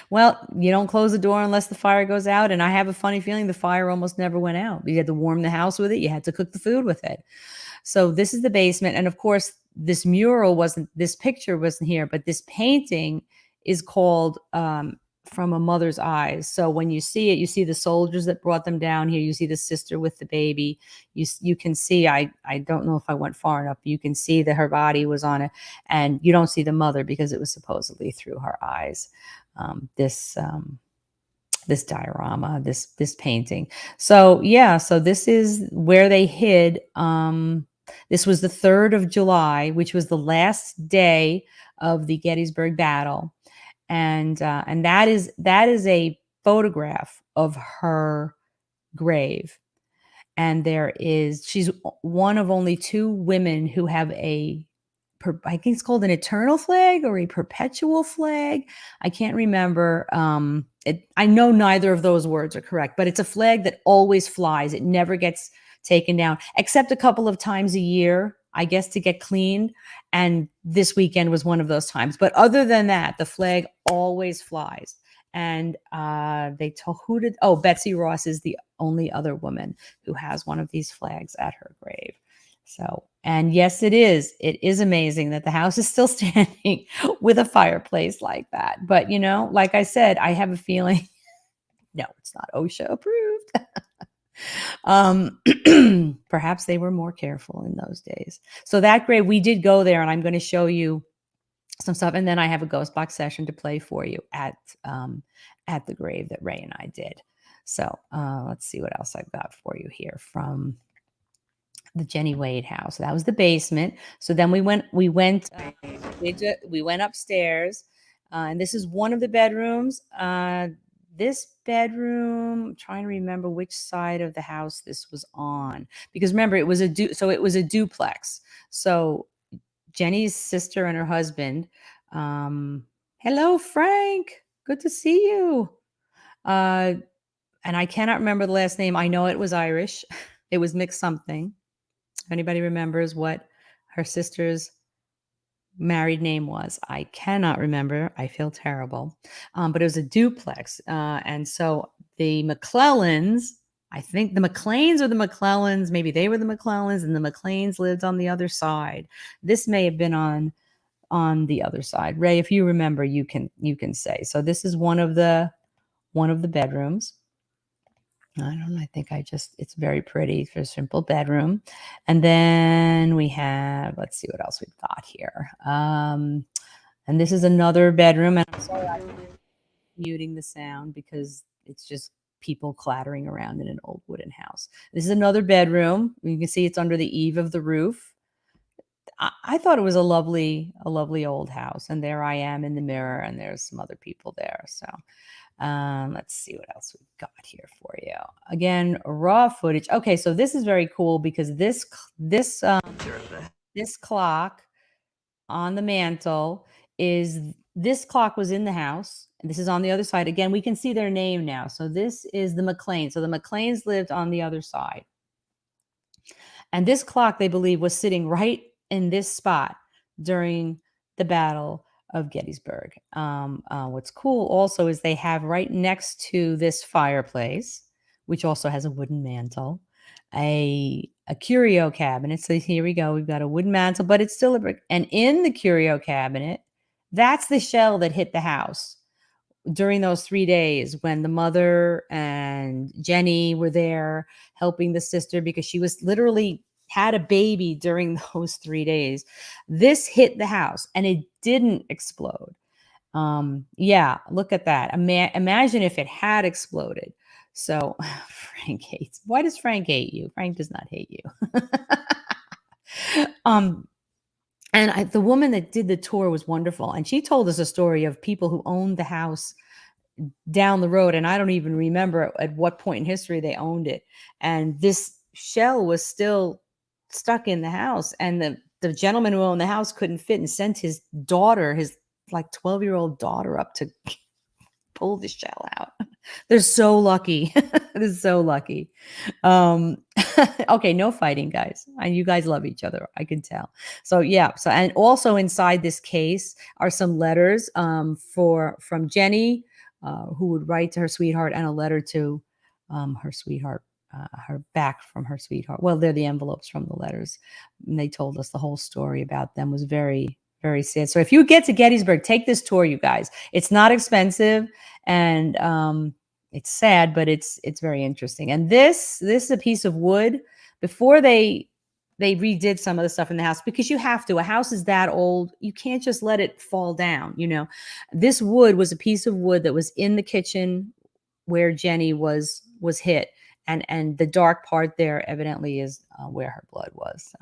[SPEAKER 1] Well, you don't close the door unless the fire goes out. And I have a funny feeling the fire almost never went out. You had to warm the house with it. You had to cook the food with it. So this is the basement. And of course, this picture wasn't here, but this painting is called From a Mother's Eyes. So when you see it, you see the soldiers that brought them down here. You see the sister with the baby. You can see, I don't know if I went far enough, but you can see that her body was on it. And you don't see the mother because it was supposedly through her eyes. This diorama, this painting. So yeah, so this is where they hid. This was the 3rd of July, which was the last day of the Gettysburg battle, and that is a photograph of her grave. And she's one of only 2 women who have I think it's called an eternal flag or a perpetual flag. I can't remember. I know neither of those words are correct, but it's a flag that always flies. It never gets taken down, except a couple of times a year, I guess, to get cleaned. And this weekend was one of those times. But other than that, the flag always flies. And Betsy Ross is the only other woman who has one of these flags at her grave. So, and yes, it is amazing that the house is still standing with a fireplace like that. But, like I said, I have a feeling, no, it's not OSHA approved. Perhaps they were more careful in those days. So that grave, we did go there, and I'm going to show you some stuff. And then I have a ghost box session to play for you at the grave that Ray and I did. So let's see what else I've got for you here from the Jenny Wade house. That was the basement. So then we went upstairs, and this is one of the bedrooms. This bedroom, I'm trying to remember which side of the house this was on, because remember, it was a duplex. So Jenny's sister and her husband. Hello, Frank. Good to see you. And I cannot remember the last name. I know it was Irish. It was mixed something. If anybody remembers what her sister's married name was, I cannot remember. I feel terrible. But it was a duplex. And so the McClellans, I think the McLeans or the McClellans, maybe they were the McClellans, and the McLeans lived on the other side. This may have been on the other side. Ray, if you remember, you can say. So this is one of the bedrooms. I don't know. I think it's very pretty for a simple bedroom. And then we have, let's see what else we've got here. And this is another bedroom. And I'm sorry, I'm muting the sound because it's just people clattering around in an old wooden house. This is another bedroom. You can see it's under the eave of the roof. I thought it was a lovely old house. And there I am in the mirror, and there's some other people there. So let's see what else we've got here for you. Again, raw footage. Okay, so this is very cool because this clock on the mantle this clock was in the house, and this is on the other side. Again, we can see their name now. So this is the McLeans. So the McLeans lived on the other side. And this clock, they believe, was sitting right in this spot during the Battle of Gettysburg. What's cool also is they have right next to this fireplace, which also has a wooden mantle, a curio cabinet. So here we go. We've got a wooden mantle, but it's still a brick. And in the curio cabinet, that's the shell that hit the house during those 3 days when the mother and Jenny were there helping the sister, because she was literally had a baby during those 3 days. This hit the house and it didn't explode. Yeah, look at that. Imagine if it had exploded. So Frank hates. Why does Frank hate you? Frank does not hate you. And the woman that did the tour was wonderful. And she told us a story of people who owned the house down the road. And I don't even remember at what point in history they owned it. And this shell was still stuck in the house. And the gentleman who owned the house couldn't fit and sent his daughter, his like 12-year-old daughter, up to pull the shell out. They're so lucky. They're so lucky. Okay, no fighting, guys. And you guys love each other, I can tell. So yeah. So, and also inside this case are some letters from Jenny, who would write to her sweetheart, and a letter to her sweetheart, her back from her sweetheart. Well, they're the envelopes from the letters. And they told us the whole story about them. It was very, very sad. So if you get to Gettysburg, take this tour, you guys. It's not expensive, and it's sad, but it's very interesting. And this is a piece of wood. Before they redid some of the stuff in the house, because you have to. A house is that old, you can't just let it fall down. This wood was a piece of wood that was in the kitchen where Jenny was hit, and the dark part there evidently is where her blood was.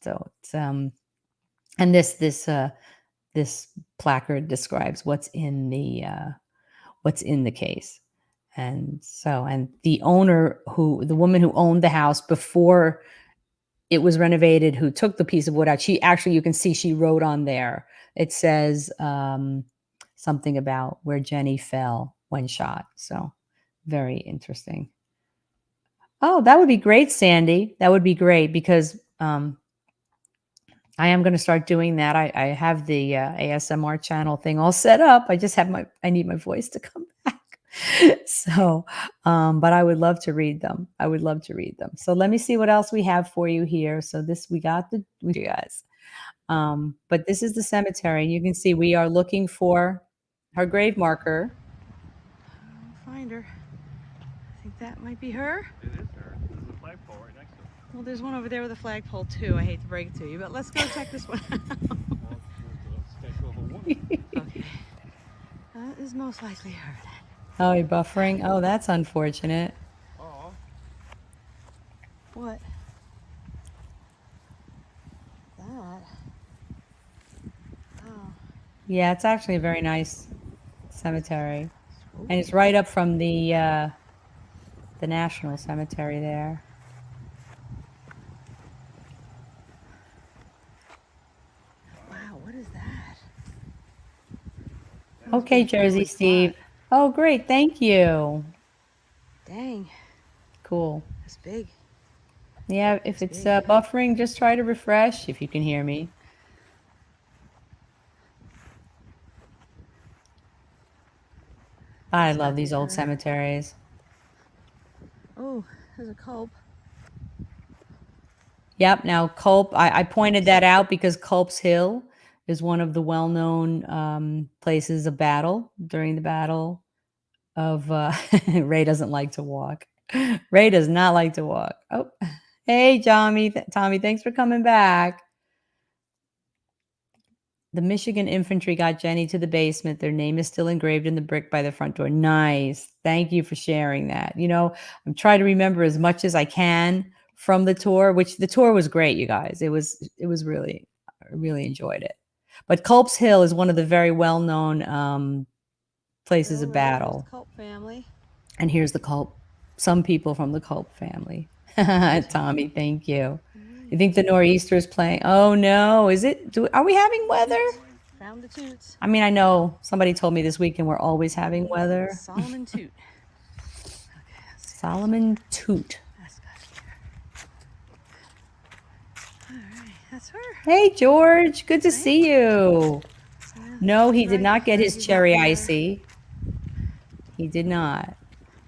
[SPEAKER 1] So it's and this placard describes what's in the case. And the woman who owned the house before it was renovated, who took the piece of wood out, she actually, you can see she wrote on there, it says something about where Jenny fell when shot. So very interesting. Oh, that would be great, Sandy. That would be great, because I am going to start doing that. I have the ASMR channel thing all set up. I just have I need my voice to come back. So, but I would love to read them. I would love to read them. So let me see what else we have for you here. So we got you guys. But this is the cemetery, and you can see we are looking for her grave marker.
[SPEAKER 3] I'll find her. I think that might be her.
[SPEAKER 2] It is her. There's a flagpole right next to it.
[SPEAKER 3] Well, there's one over there with a flagpole too. I hate to break it to you, but let's go check this one out.
[SPEAKER 2] Well, it's a statue of a woman.
[SPEAKER 3] Okay. That is most likely her then.
[SPEAKER 1] Oh, you're buffering? Oh, that's unfortunate.
[SPEAKER 2] Oh.
[SPEAKER 3] What? That? Oh.
[SPEAKER 1] Yeah, it's actually a very nice cemetery. And it's right up from the National Cemetery there.
[SPEAKER 3] Wow, what is that?
[SPEAKER 1] Okay, Jersey Steve. Oh, great. Thank you.
[SPEAKER 3] Dang,
[SPEAKER 1] Cool.
[SPEAKER 3] that's big.
[SPEAKER 1] Yeah, if it's buffering, just try to refresh if you can hear me. I love these old cemeteries.
[SPEAKER 3] Oh, there's a culp.
[SPEAKER 1] Yep. Now, Culp, I pointed that out because Culp's Hill is one of the well-known places of battle during the Battle of Ray doesn't like to walk. Ray does not like to walk. Oh, hey, Tommy, thanks for coming back. The Michigan infantry got Jenny to the basement. Their name is still engraved in the brick by the front door. Nice. Thank you for sharing that. I'm trying to remember as much as I can from the tour, which the tour was great, you guys. It was really, I really enjoyed it. But Culp's Hill is one of the very well-known places of battle.
[SPEAKER 3] Culp family.
[SPEAKER 1] And here's the Culp. Some people from the Culp family. Tommy, thank you. You think the nor'easter is playing? Oh no, is it? Are we having weather?
[SPEAKER 3] Found the toots.
[SPEAKER 1] I mean, I know somebody told me this weekend we're always having weather.
[SPEAKER 3] Solomon toot.
[SPEAKER 1] Solomon Toot.
[SPEAKER 3] That's got all right, that's her.
[SPEAKER 1] Hey George, good to see you. No, he did not get his cherry icy. He did not.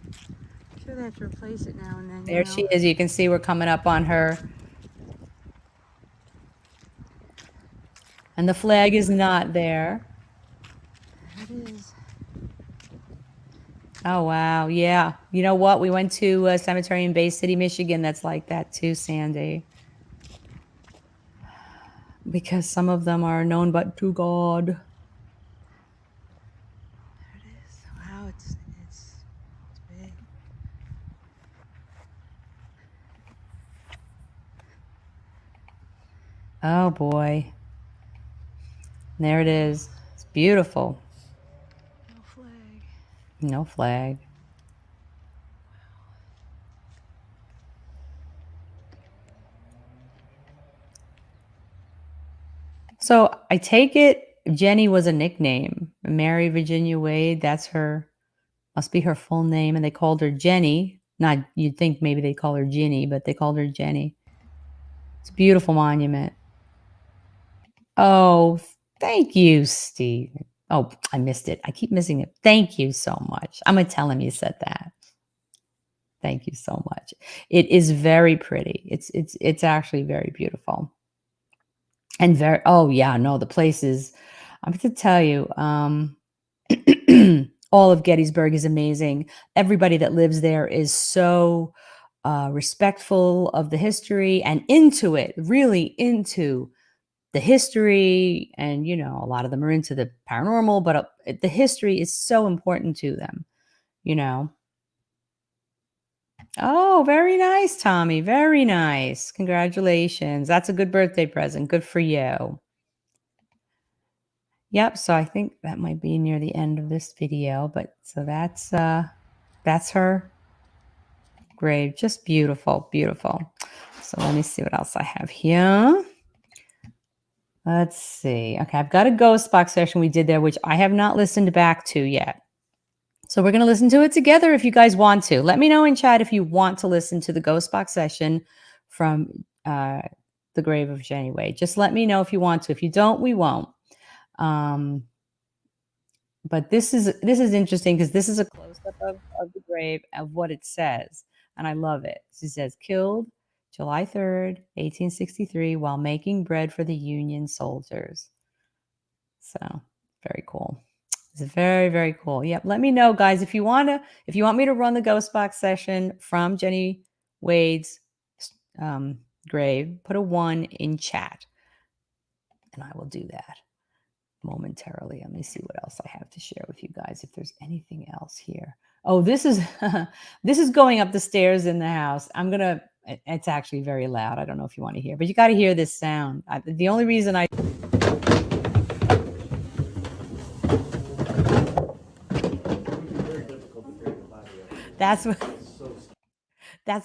[SPEAKER 3] I'm sure they have to replace it now and then.
[SPEAKER 1] There she is. You can see we're coming up on her. And the flag is not there.
[SPEAKER 3] It is.
[SPEAKER 1] Oh, wow. Yeah. You know what? We went to a cemetery in Bay City, Michigan that's like that too, Sandy. Because some of them are known but to God.
[SPEAKER 3] There it is. Wow, it's big.
[SPEAKER 1] Oh, boy. There it is. It's beautiful.
[SPEAKER 3] No flag.
[SPEAKER 1] No flag. So I take it Jenny was a nickname. Mary Virginia Wade, that's her, must be her full name. And they called her Jenny. Not, you'd think maybe they call her Ginny, but they called her Jenny. It's a beautiful monument. Oh, thank you, Steve. Oh, I missed it. I keep missing it. Thank you so much. I'm going to tell him you said that. Thank you so much. It is very pretty. It's actually very beautiful. And very, oh yeah, no, the place is, I'm going to tell you, all of Gettysburg is amazing. Everybody that lives there is so respectful of the history and into it, really into the history. And, you know, a lot of them are into the paranormal, but the history is so important to them, you know. Oh, very nice, Tommy. Very nice. Congratulations. That's a good birthday present. Good for you. Yep, so I think that might be near the end of this video, but so that's her grave. Just beautiful, beautiful. So let me see what else I have here. Let's see. Okay, I've got a ghost box session we did there, which I have not listened back to yet. So we're going to listen to it together if you guys want to. Let me know in chat if you want to listen to the ghost box session from the grave of Jenny Wade. Just let me know if you want to. If you don't, we won't. But this is interesting because this is a close-up of the grave of what it says. And I love it. She says, killed July 3rd, 1863, while making bread for the Union soldiers. So very cool. It's very, very cool. Yep. Let me know, guys, if you want me to run the ghost box session from Jenny Wade's grave, put a 1 in chat. And I will do that momentarily. Let me see what else I have to share with you guys. If there's anything else here. Oh, this is this is going up the stairs in the house. It's actually very loud. I don't know if you want to hear, but you got to hear this sound. The only reason I that's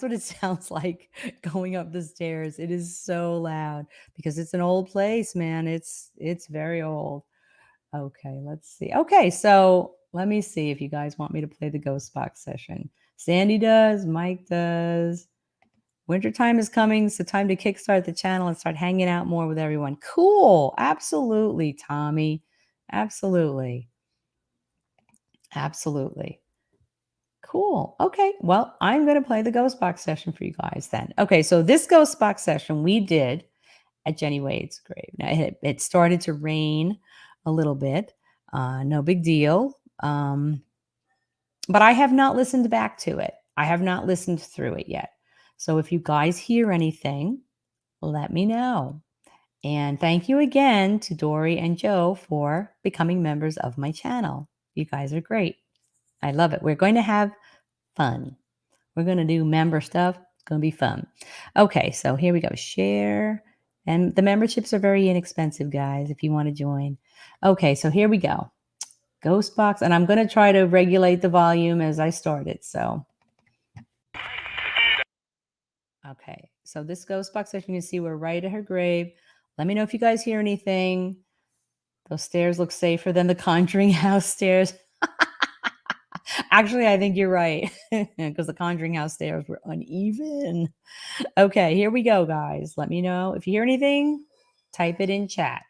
[SPEAKER 1] what it sounds like going up the stairs. It is so loud because it's an old place, man. It's very old. Okay, let's see. Okay, so let me see if you guys want me to play the ghost box session. Sandy does, Mike does. Wintertime is coming, so time to kickstart the channel and start hanging out more with everyone. Cool. Absolutely, Tommy. Absolutely. Absolutely. Cool. Okay. Well, I'm going to play the ghost box session for you guys then. Okay. So this ghost box session we did at Jenny Wade's grave. Now it started to rain a little bit. No big deal. But I have not listened back to it. I have not listened through it yet. So if you guys hear anything, let me know. And thank you again to Dory and Joe for becoming members of my channel. You guys are great. I love it. We're going to have fun. We're going to do member stuff. It's going to be fun. Okay, so here we go. Share. And the memberships are very inexpensive, guys, if you want to join. Okay, so here we go. Ghost box. And I'm going to try to regulate the volume as I start it. So, okay. So this ghost box, as you can see, we're right at her grave. Let me know if you guys hear anything. Those stairs look safer than the Conjuring House stairs. Actually, I think you're right because the Conjuring House stairs were uneven. Okay, here we go, guys. Let me know if you hear anything. Type it in chat.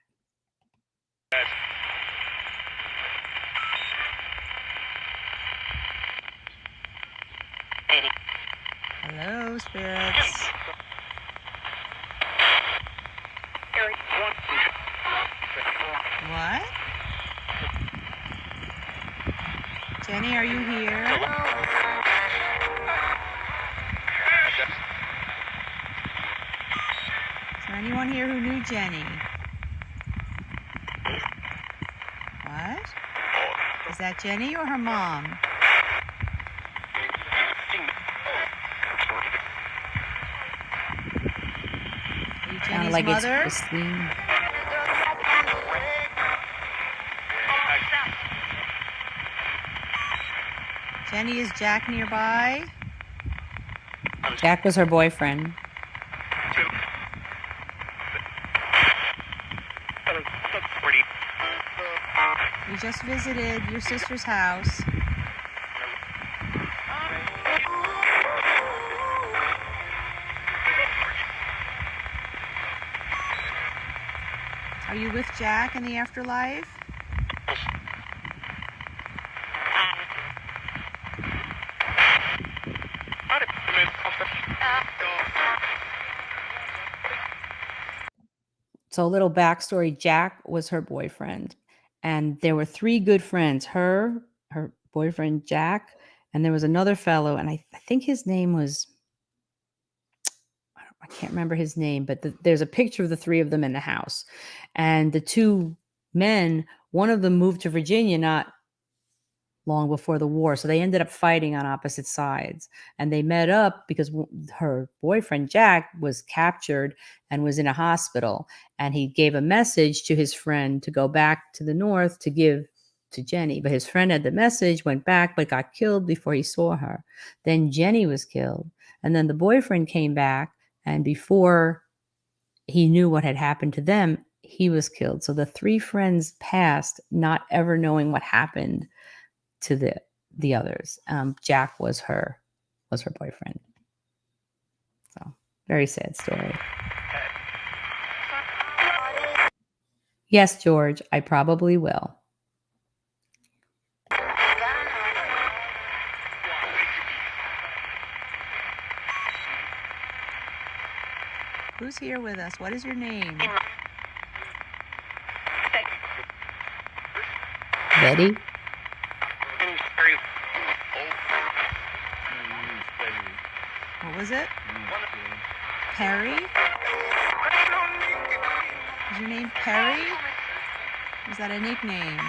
[SPEAKER 3] Hello, spirits. What? Jenny, are you here? Is there anyone here who knew Jenny? What? Is that Jenny or her mom? Are you Jenny's
[SPEAKER 1] like
[SPEAKER 3] mother?
[SPEAKER 1] It's Christine.
[SPEAKER 3] Jenny, is Jack nearby?
[SPEAKER 1] Jack was her boyfriend.
[SPEAKER 3] We just visited your sister's house. Are you with Jack in the afterlife?
[SPEAKER 1] So a little backstory, Jack was her boyfriend. And there were 3 good friends, her boyfriend Jack, and there was another fellow, and I think his name was, I can't remember his name, but there's a picture of the 3 of them in the house. And the 2 men, one of them moved to Virginia not long before the war. So they ended up fighting on opposite sides. And they met up because her boyfriend, Jack, was captured and was in a hospital. And he gave a message to his friend to go back to the North to give to Jenny. But his friend had the message, went back, but got killed before he saw her. Then Jenny was killed. And then the boyfriend came back. And before he knew what had happened to them, he was killed. So the 3 friends passed, not ever knowing what happened to the others. Jack was her boyfriend. So very sad story. Yes, George, I probably will.
[SPEAKER 3] Who's here with us? What is your name?
[SPEAKER 1] Betty?
[SPEAKER 3] What was it? Perry? Is your name Perry? Is that a nickname?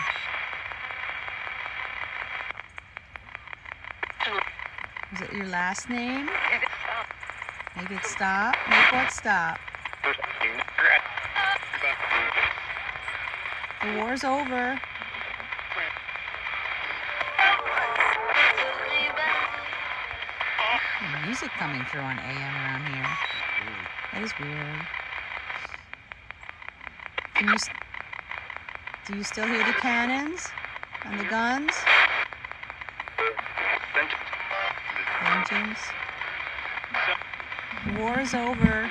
[SPEAKER 3] Is it your last name? Make it stop. Make what stop? The war's over. Music coming through on AM around here. That is weird. Do you still hear the cannons and the guns? Engines. The war is over.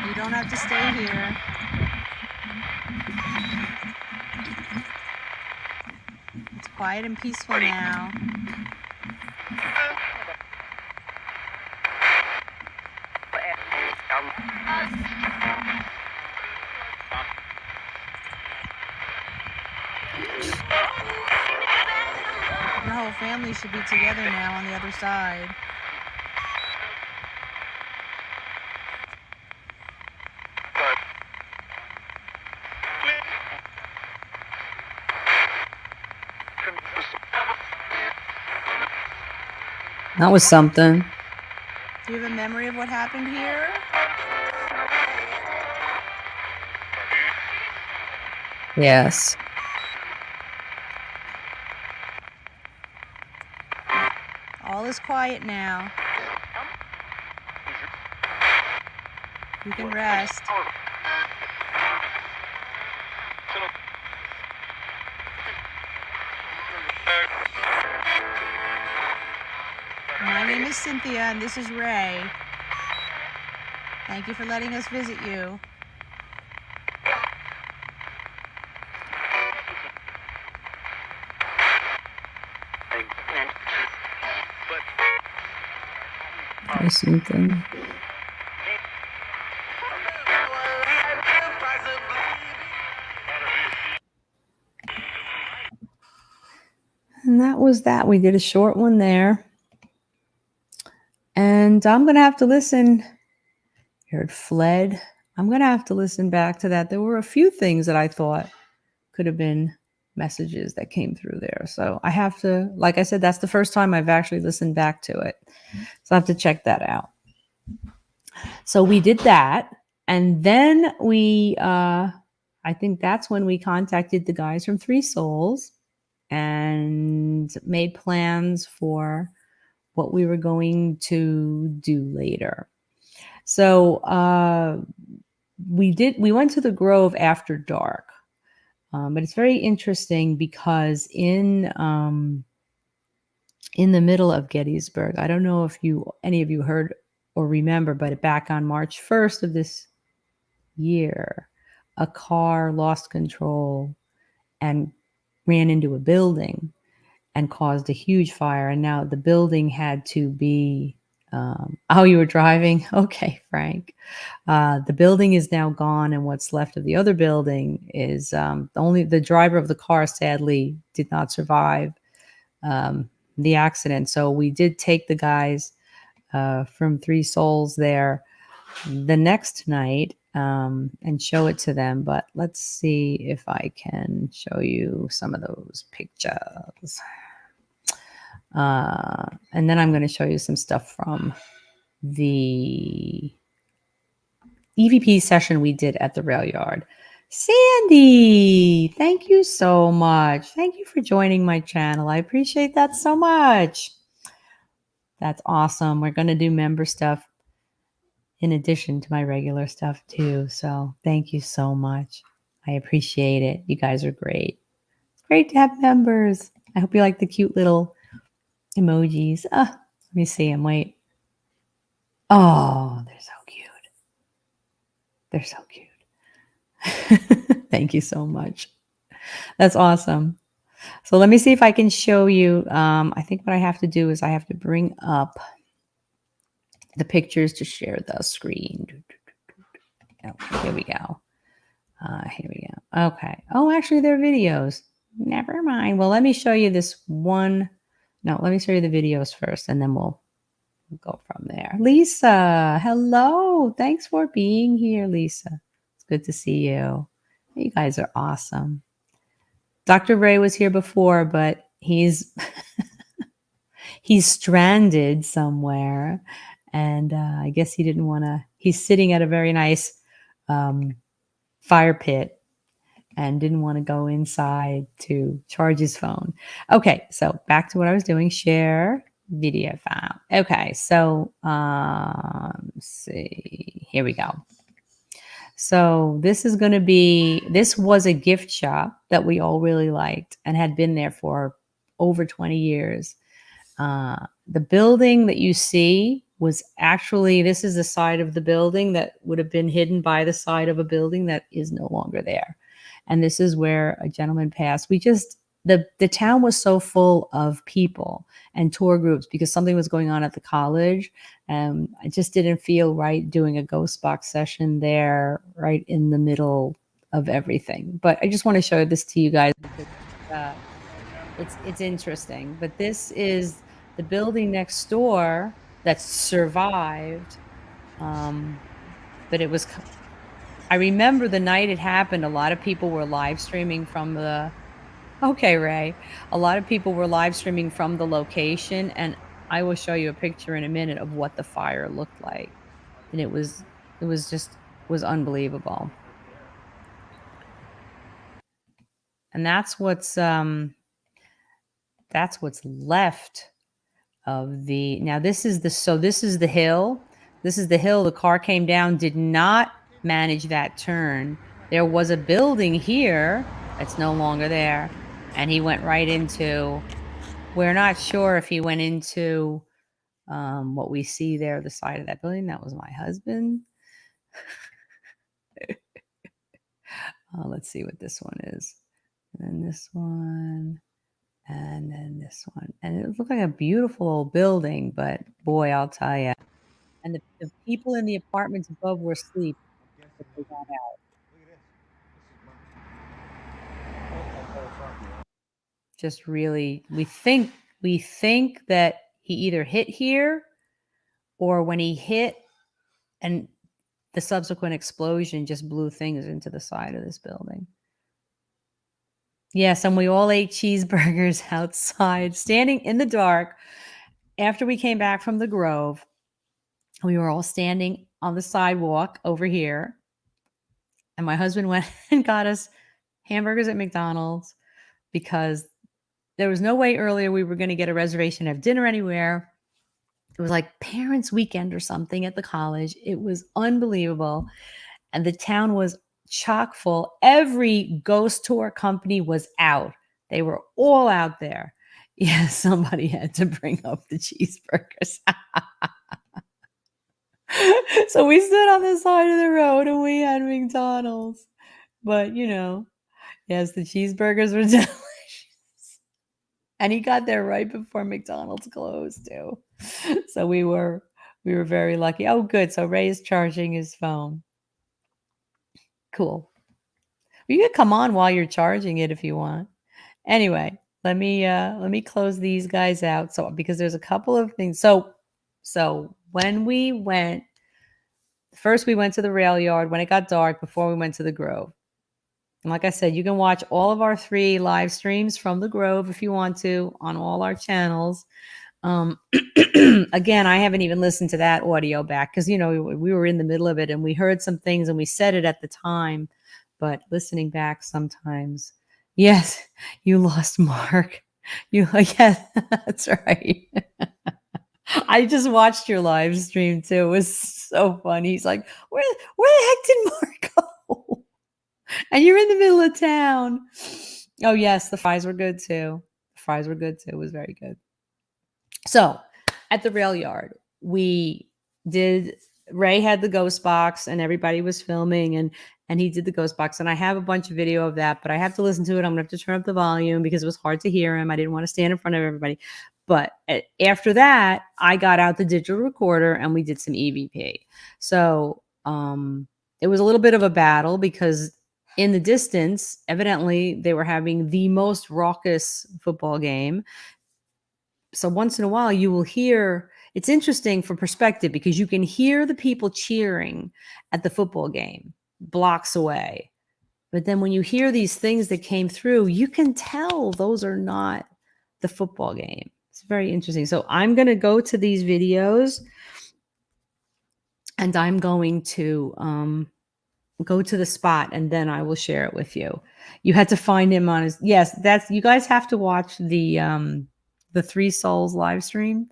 [SPEAKER 3] You don't have to stay here. It's quiet and peaceful now. Your whole family should be together now on the other side.
[SPEAKER 1] That was something.
[SPEAKER 3] Do you have a memory of what happened here?
[SPEAKER 1] Yes.
[SPEAKER 3] All is quiet now. You can rest. My name is Cynthia and this is Ray. Thank you for letting us visit you.
[SPEAKER 1] Or something. And that was that. We did a short one there. And I'm going to have to listen. You heard fled. I'm going to have to listen back to that. There were a few things that I thought could have been messages that came through there. So I have to, like I said, that's the first time I've actually listened back to it. So I have to check that out. So we did that. And then we, I think that's when we contacted the guys from Three Souls and made plans for what we were going to do later. So we went to the Grove after dark. But it's very interesting because in the middle of Gettysburg, I don't know if any of you heard or remember, but back on March 1st of this year, a car lost control and ran into a building and caused a huge fire. And now the building had to be Oh, you were driving? Okay, Frank. The building is now gone, and what's left of the other building is only the driver of the car, sadly, did not survive the accident. So we did take the guys from Three Souls there the next night and show it to them. But let's see if I can show you some of those pictures. And then I'm going to show you some stuff from the EVP session we did at the rail yard. Sandy, thank you so much. Thank you for joining my channel. I appreciate that so much. That's awesome. We're going to do member stuff in addition to my regular stuff too. So thank you so much. I appreciate it. You guys are great. It's great to have members. I hope you like the cute little emojis. Let me see them. Wait. Oh, they're so cute. They're so cute. Thank you so much. That's awesome. So let me see if I can show you. I think what I have to do is I have to bring up the pictures to share the screen. Oh, here we go. Here we go. Okay. Oh, actually, they're videos. Never mind. Well, let me show you this one. No, let me show you the videos first, and then we'll go from there. Lisa, hello. Thanks for being here, Lisa. It's good to see you. You guys are awesome. Dr. Ray was here before, but he's he's stranded somewhere, and I guess he didn't want to. He's sitting at a very nice fire pit and didn't want to go inside to charge his phone. Okay, so back to what I was doing. Share video file. Okay, so let's see. Here we go. So this is going to be, this was a gift shop that we all really liked and had been there for over 20 years. The building that you see was actually, this is the side of the building that would have been hidden by the side of a building that is no longer there. And this is where a gentleman passed. We just, the town was so full of people and tour groups because something was going on at the college. I just didn't feel right doing a ghost box session there right in the middle of everything. But I just want to show this to you guys because it's interesting. But this is the building next door that survived. But it was, I remember the night it happened, a lot of people were live streaming from the, okay, Ray, a lot of people were live streaming from the location, and I will show you a picture in a minute of what the fire looked like. And it was unbelievable. And that's what's left of the, now this is the, so this is the hill. This is the hill. The car came down, did not manage that turn. There was a building here that's no longer there. And he went right into, we're not sure if he went into what we see there, the side of that building. That was my husband. Let's see what this one is. And then this one. And then this one. And it looked like a beautiful old building, but boy, I'll tell you. And the people in the apartments above were asleep. But they got out. Just really, we think that he either hit here or when he hit and the subsequent explosion just blew things into the side of this building. Yes, and we all ate cheeseburgers outside, standing in the dark. After we came back from the Grove, we were all standing on the sidewalk over here. And my husband went and got us hamburgers at McDonald's because there was no way earlier we were going to get a reservation, have dinner anywhere. It was like parents' weekend or something at the college. It was unbelievable. And the town was chock full. Every ghost tour company was out. They were all out there. Yeah, somebody had to bring up the cheeseburgers. So we stood on the side of the road and we had McDonald's. But, you know, yes, the cheeseburgers were delicious. And he got there right before McDonald's closed, too. So we were We were very lucky. Oh, good. So Ray is charging his phone. Cool. You can come on while you're charging it if you want. Anyway, let me close these guys out. So because there's a couple of things. So when we went, first we went to the rail yard when it got dark before we went to the Grove. And like I said, you can watch all of our 3 live streams from the Grove if you want to on all our channels. Again, I haven't even listened to that audio back because, we were in the middle of it and we heard some things and we said it at the time, but listening back sometimes. Yes, you lost Mark. Yes, that's right. I just watched your live stream too. It was so funny. He's like, where the heck did Mark go? And you're in the middle of town. Oh, yes, the fries were good too. The fries were good too. It was very good. So at the rail yard, Ray had the ghost box and everybody was filming and he did the ghost box. And I have a bunch of video of that, but I have to listen to it. I'm going to have to turn up the volume because it was hard to hear him. I didn't want to stand in front of everybody. But after that, I got out the digital recorder and we did some EVP. So it was a little bit of a battle because in the distance, evidently they were having the most raucous football game. So once in a while you will hear, it's interesting for perspective because you can hear the people cheering at the football game blocks away. But then when you hear these things that came through, you can tell those are not the football game. It's very interesting. So I'm going to go to these videos and I'm going to go to the spot and then I will share it with you. You had to find him on his, yes, you guys have to watch the 3 Souls live stream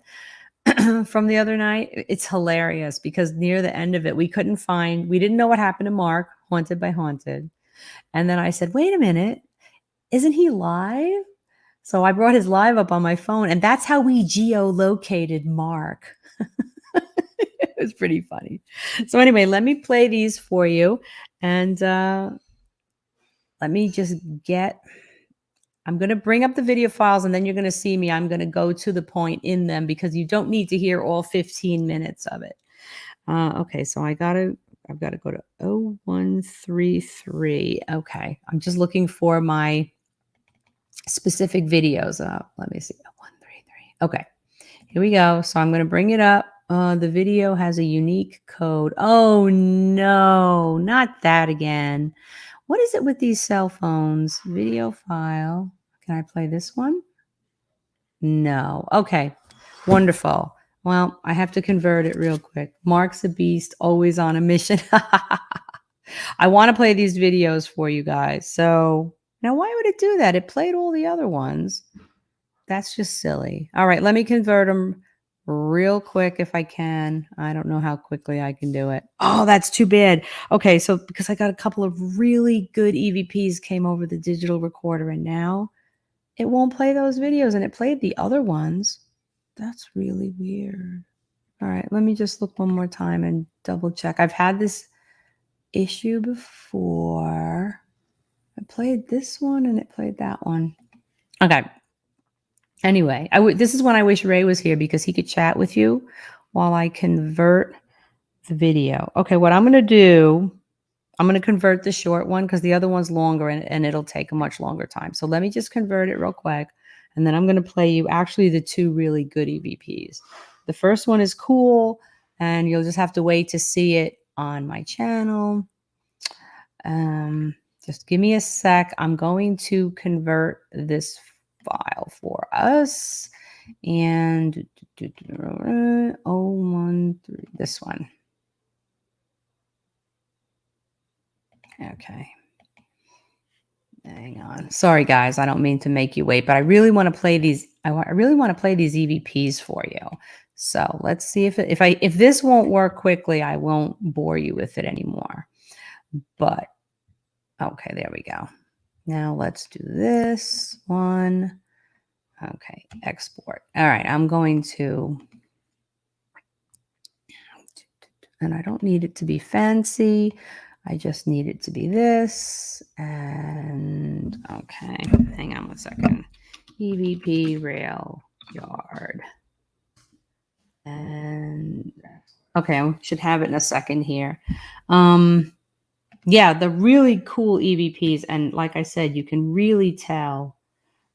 [SPEAKER 1] from the other night. It's hilarious because near the end of it, we didn't know what happened to Mark, Haunted by Haunted. And then I said, wait a minute, isn't he live? So I brought his live up on my phone and that's how we geolocated Mark. It was pretty funny. So anyway, let me play these for you. And let me just I'm going to bring up the video files and then you're going to see me. I'm going to go to the point in them because you don't need to hear all 15 minutes of it. Okay, so I've got to go to 0133. Okay, I'm just looking for my specific videos. Let me see. 0133. Okay, here we go. So I'm going to bring it up. The video has a unique code. Oh, no, not that again. What is it with these cell phones? Video file. Can I play this one? No. Okay. Wonderful. Well, I have to convert it real quick. Mark's a beast, always on a mission. I want to play these videos for you guys. So now why would it do that? It played all the other ones. That's just silly. All right. Let me convert them real quick if I can. I don't know how quickly I can do it. Oh, that's too bad. Okay, so because I got a couple of really good EVPs came over the digital recorder and now it won't play those videos and it played the other ones. That's really weird. All right, let me just look one more time and double check. I've had this issue before. I played this one and it played that one. Okay. Anyway, this is when I wish Ray was here because he could chat with you while I convert the video. Okay, what I'm going to do, I'm going to convert the short one because the other one's longer and it'll take a much longer time. So let me just convert it real quick. And then I'm going to play you actually the 2 really good EVPs. The first one is cool and you'll just have to wait to see it on my channel. Just give me a sec. I'm going to convert this file for us and 013, this one. Okay. Hang on. Sorry guys, I don't mean to make you wait, but I really want to play these. I really want to play these EVPs for you. So let's see if this won't work quickly, I won't bore you with it anymore. But okay, there we go. Now let's do this one. Okay, export. All right, I'm going to, and I don't need it to be fancy. I just need it to be this. And okay, hang on 1 second. EVP rail yard. And Okay, I should have it in a second here. Yeah, the really cool EVPs. And like I said, you can really tell.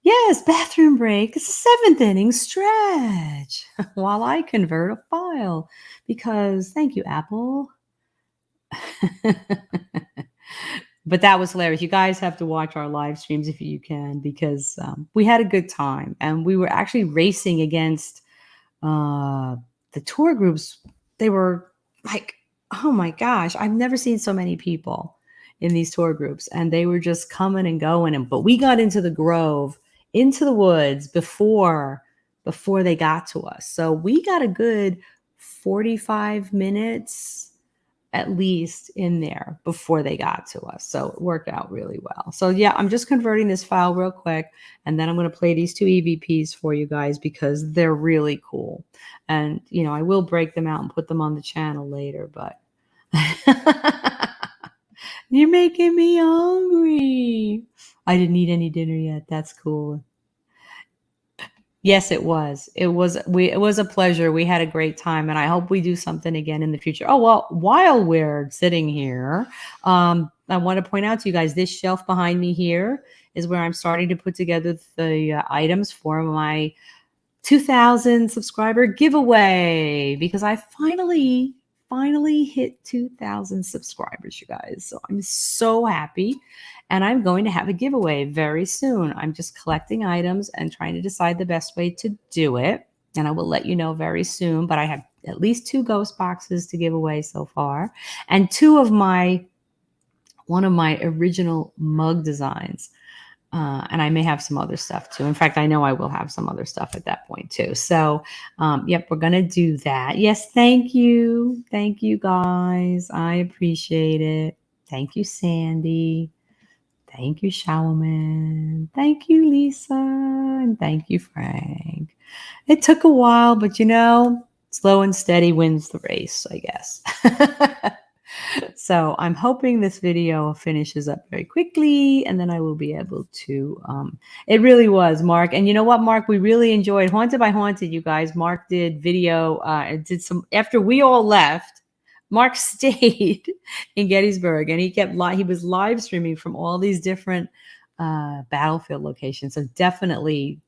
[SPEAKER 1] Yes, bathroom break. It's a seventh inning stretch while I convert a file because thank you, Apple. But that was hilarious. You guys have to watch our live streams if you can because we had a good time and we were actually racing against the tour groups. They were like, oh my gosh, I've never seen so many people in these tour groups, and they were just coming and going. And but we got into the grove, into the woods before they got to us. So we got a good 45 minutes at least in there before they got to us. So it worked out really well. So yeah, I'm just converting this file real quick, and then I'm going to play these two EVPs for you guys because they're really cool. And, you know, I will break them out and put them on the channel later, but you're making me hungry. I didn't eat any dinner yet. That's cool. Yes, it was. It was a pleasure. We had a great time, and I hope we do something again in the future. Oh, well, while we're sitting here, I want to point out to you guys, this shelf behind me here is where I'm starting to put together the items for my 2,000 subscriber giveaway because I finally hit 2,000 subscribers, you guys. So I'm so happy. And I'm going to have a giveaway very soon. I'm just collecting items and trying to decide the best way to do it. And I will let you know very soon. But I have at least 2 ghost boxes to give away so far. And one of my original mug designs. And I may have some other stuff too. In fact, I know I will have some other stuff at that point too. So, yep, we're going to do that. Yes, thank you. Thank you, guys. I appreciate it. Thank you, Sandy. Thank you, Shaman. Thank you, Lisa. And thank you, Frank. It took a while, but you know, slow and steady wins the race, I guess. So I'm hoping this video finishes up very quickly and then I will be able to, it really was, Mark. And you know what, Mark, we really enjoyed Haunted by Haunted, you guys. Mark did video, did some, after we all left, Mark stayed in Gettysburg and he was live streaming from all these different battlefield locations. So definitely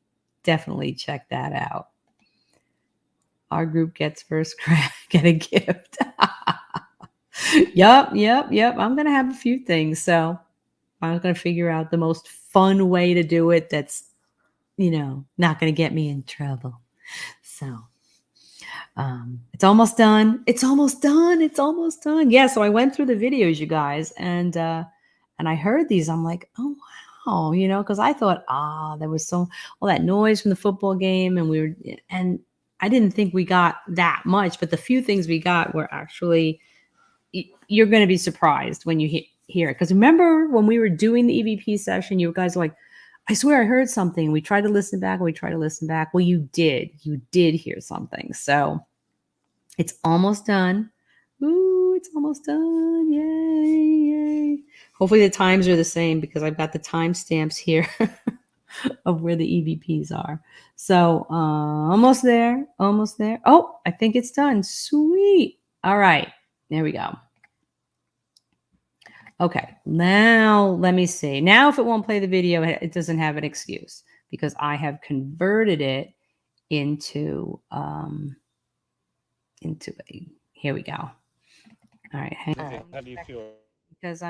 [SPEAKER 1] check that out. Our group gets first crack, get a gift. Yep. I'm going to have a few things. So I'm going to figure out the most fun way to do it that's, you know, not going to get me in trouble. So it's almost done. It's almost done. Yeah. So I went through the videos, you guys, and I heard these. I'm like, oh, wow. You know, because I thought, there was all that noise from the football game. And I didn't think we got that much, but the few things we got were actually, you're going to be surprised when you hear it. Because remember when we were doing the EVP session, you guys were like, I swear I heard something. We tried to listen back. Well, you did hear something. So it's almost done. Ooh, it's almost done. Yay. Hopefully the times are the same because I've got the timestamps here of where the EVPs are. So almost there. Oh, I think it's done. Sweet. All right. There we go. Okay, now let me see. Now if it won't play the video, it doesn't have an excuse because I have converted it into here we go. All right, hang on.
[SPEAKER 2] How do you feel?
[SPEAKER 1] Because now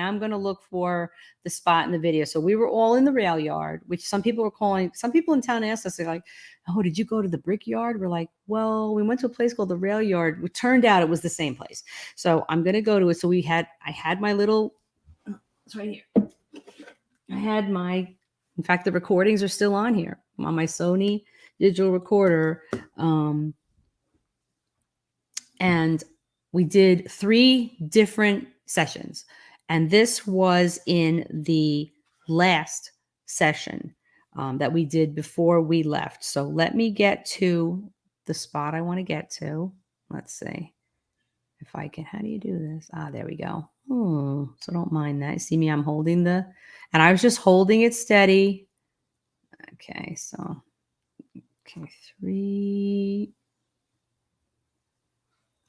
[SPEAKER 1] I'm gonna look for the spot in the video. So we were all in the rail yard, which some people in town asked us, they're like, oh, did you go to the brick yard? We're like, well, we went to a place called the rail yard. It turned out it was the same place. So I'm gonna go to it. So I had my little, it's right here. In fact, the recordings are still on here. I'm on my Sony digital recorder. And we did 3 different sessions. And this was in the last session that we did before we left. So let me get to the spot I want to get to. Let's see if I can. How do you do this? There we go. So don't mind that. You see me? I'm holding and I was just holding it steady. Okay, so 3.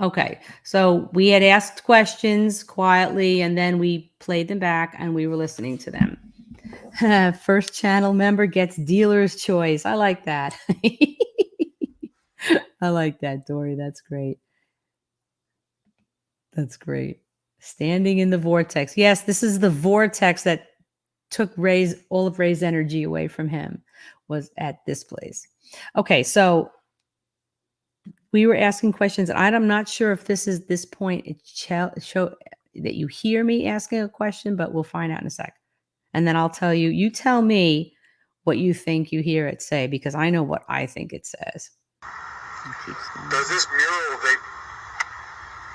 [SPEAKER 1] Okay, so we had asked questions quietly, and then we played them back, and we were listening to them. First channel member gets dealer's choice. I like that. I like that, Dory. That's great. That's great. Standing in the vortex. Yes, this is the vortex that took all of Ray's energy away from him, was at this place. Okay, so we were asking questions. I'm not sure if this point it show that you hear me asking a question, but we'll find out in a sec. And then I'll tell you. You tell me what you think you hear it say, because I know what I think it says.
[SPEAKER 4] Does this mural they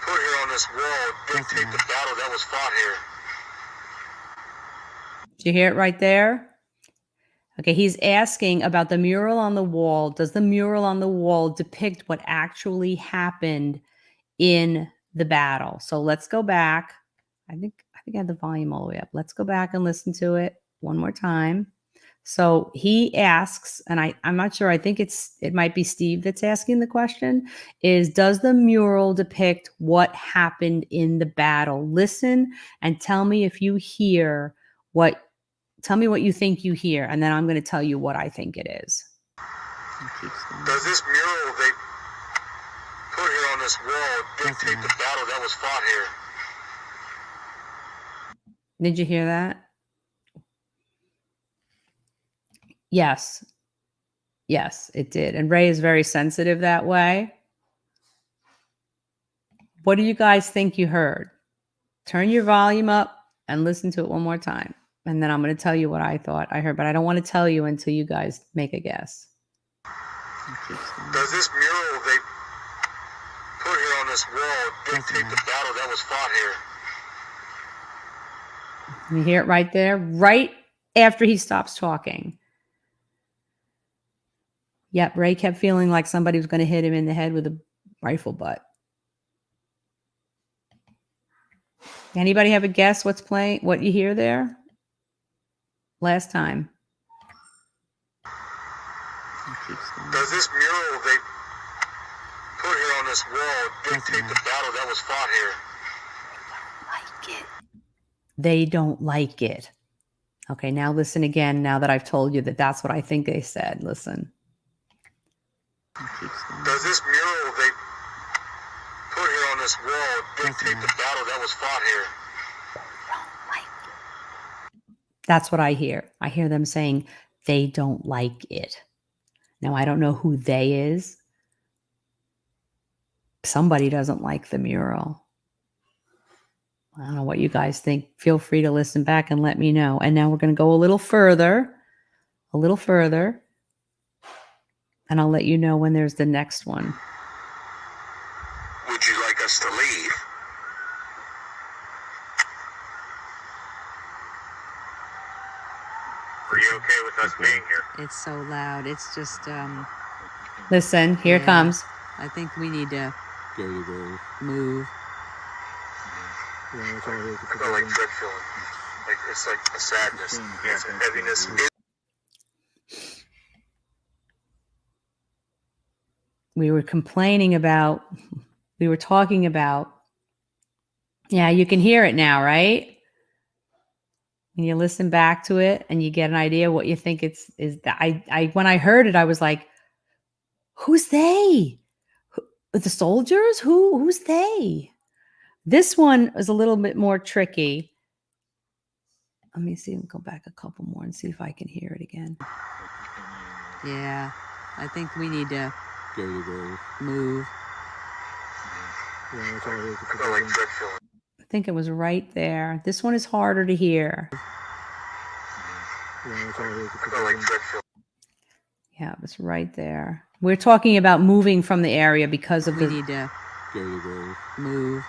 [SPEAKER 4] put here on this wall dictate the battle that was fought here?
[SPEAKER 1] Did you hear it right there? Okay, he's asking about the mural on the wall. Does the mural on the wall depict what actually happened in the battle? So let's go back. I think I had the volume all the way up. Let's go back and listen to it one more time. So he asks, and I'm not sure, I think it might be Steve that's asking the question, does the mural depict what happened in the battle? Listen and tell me if you hear tell me what you think you hear, and then I'm going to tell you what I think it is.
[SPEAKER 4] Does this mural they put here on this wall dictate the battle that was fought here?
[SPEAKER 1] Did you hear that? Yes. Yes, it did. And Ray is very sensitive that way. What do you guys think you heard? Turn your volume up and listen to it one more time. And then I'm going to tell you what I thought I heard, but I don't want to tell you until you guys make a guess.
[SPEAKER 4] Does this mural they put here on this wall dictate the battle that was fought here?
[SPEAKER 1] You hear it right there? Right after he stops talking. Yep, Ray kept feeling like somebody was going to hit him in the head with a rifle butt. Anybody have a guess what's playing? What you hear there? Last time.
[SPEAKER 4] Does this mural they put here on this wall dictate the battle that was fought here?
[SPEAKER 1] They don't like it. Okay, now listen again. Now that I've told you that that's what I think they said. Listen.
[SPEAKER 4] Does this mural they put here on this wall dictate the battle that was fought here?
[SPEAKER 1] That's what I hear. I hear them saying they don't like it. Now, I don't know who they is. Somebody doesn't like the mural. I don't know what you guys think. Feel free to listen back and let me know. And now we're going to go a little further. And I'll let you know when there's the next one.
[SPEAKER 4] Would you like us to leave? Are you okay with us being here?
[SPEAKER 3] It's so loud. It's just,
[SPEAKER 1] Listen, here it comes.
[SPEAKER 3] I think we need to move.
[SPEAKER 4] I feel like dread feeling. Like it's like a sadness. It's a heaviness.
[SPEAKER 1] We were talking about, yeah, you can hear it now, right? And you listen back to it and you get an idea what you think is that when I heard it, I was like, who's they? The soldiers? Who's they? This one is a little bit more tricky. Let me see. I'll go back a couple more and see if I can hear it again.
[SPEAKER 3] Yeah, I think we need to move.
[SPEAKER 4] I feel like dread feeling.
[SPEAKER 1] I think it was right there. This one is harder to hear.
[SPEAKER 4] I feel like dread feeling.
[SPEAKER 1] Yeah, it was right there. We're talking about moving from the area because of
[SPEAKER 3] We need to move.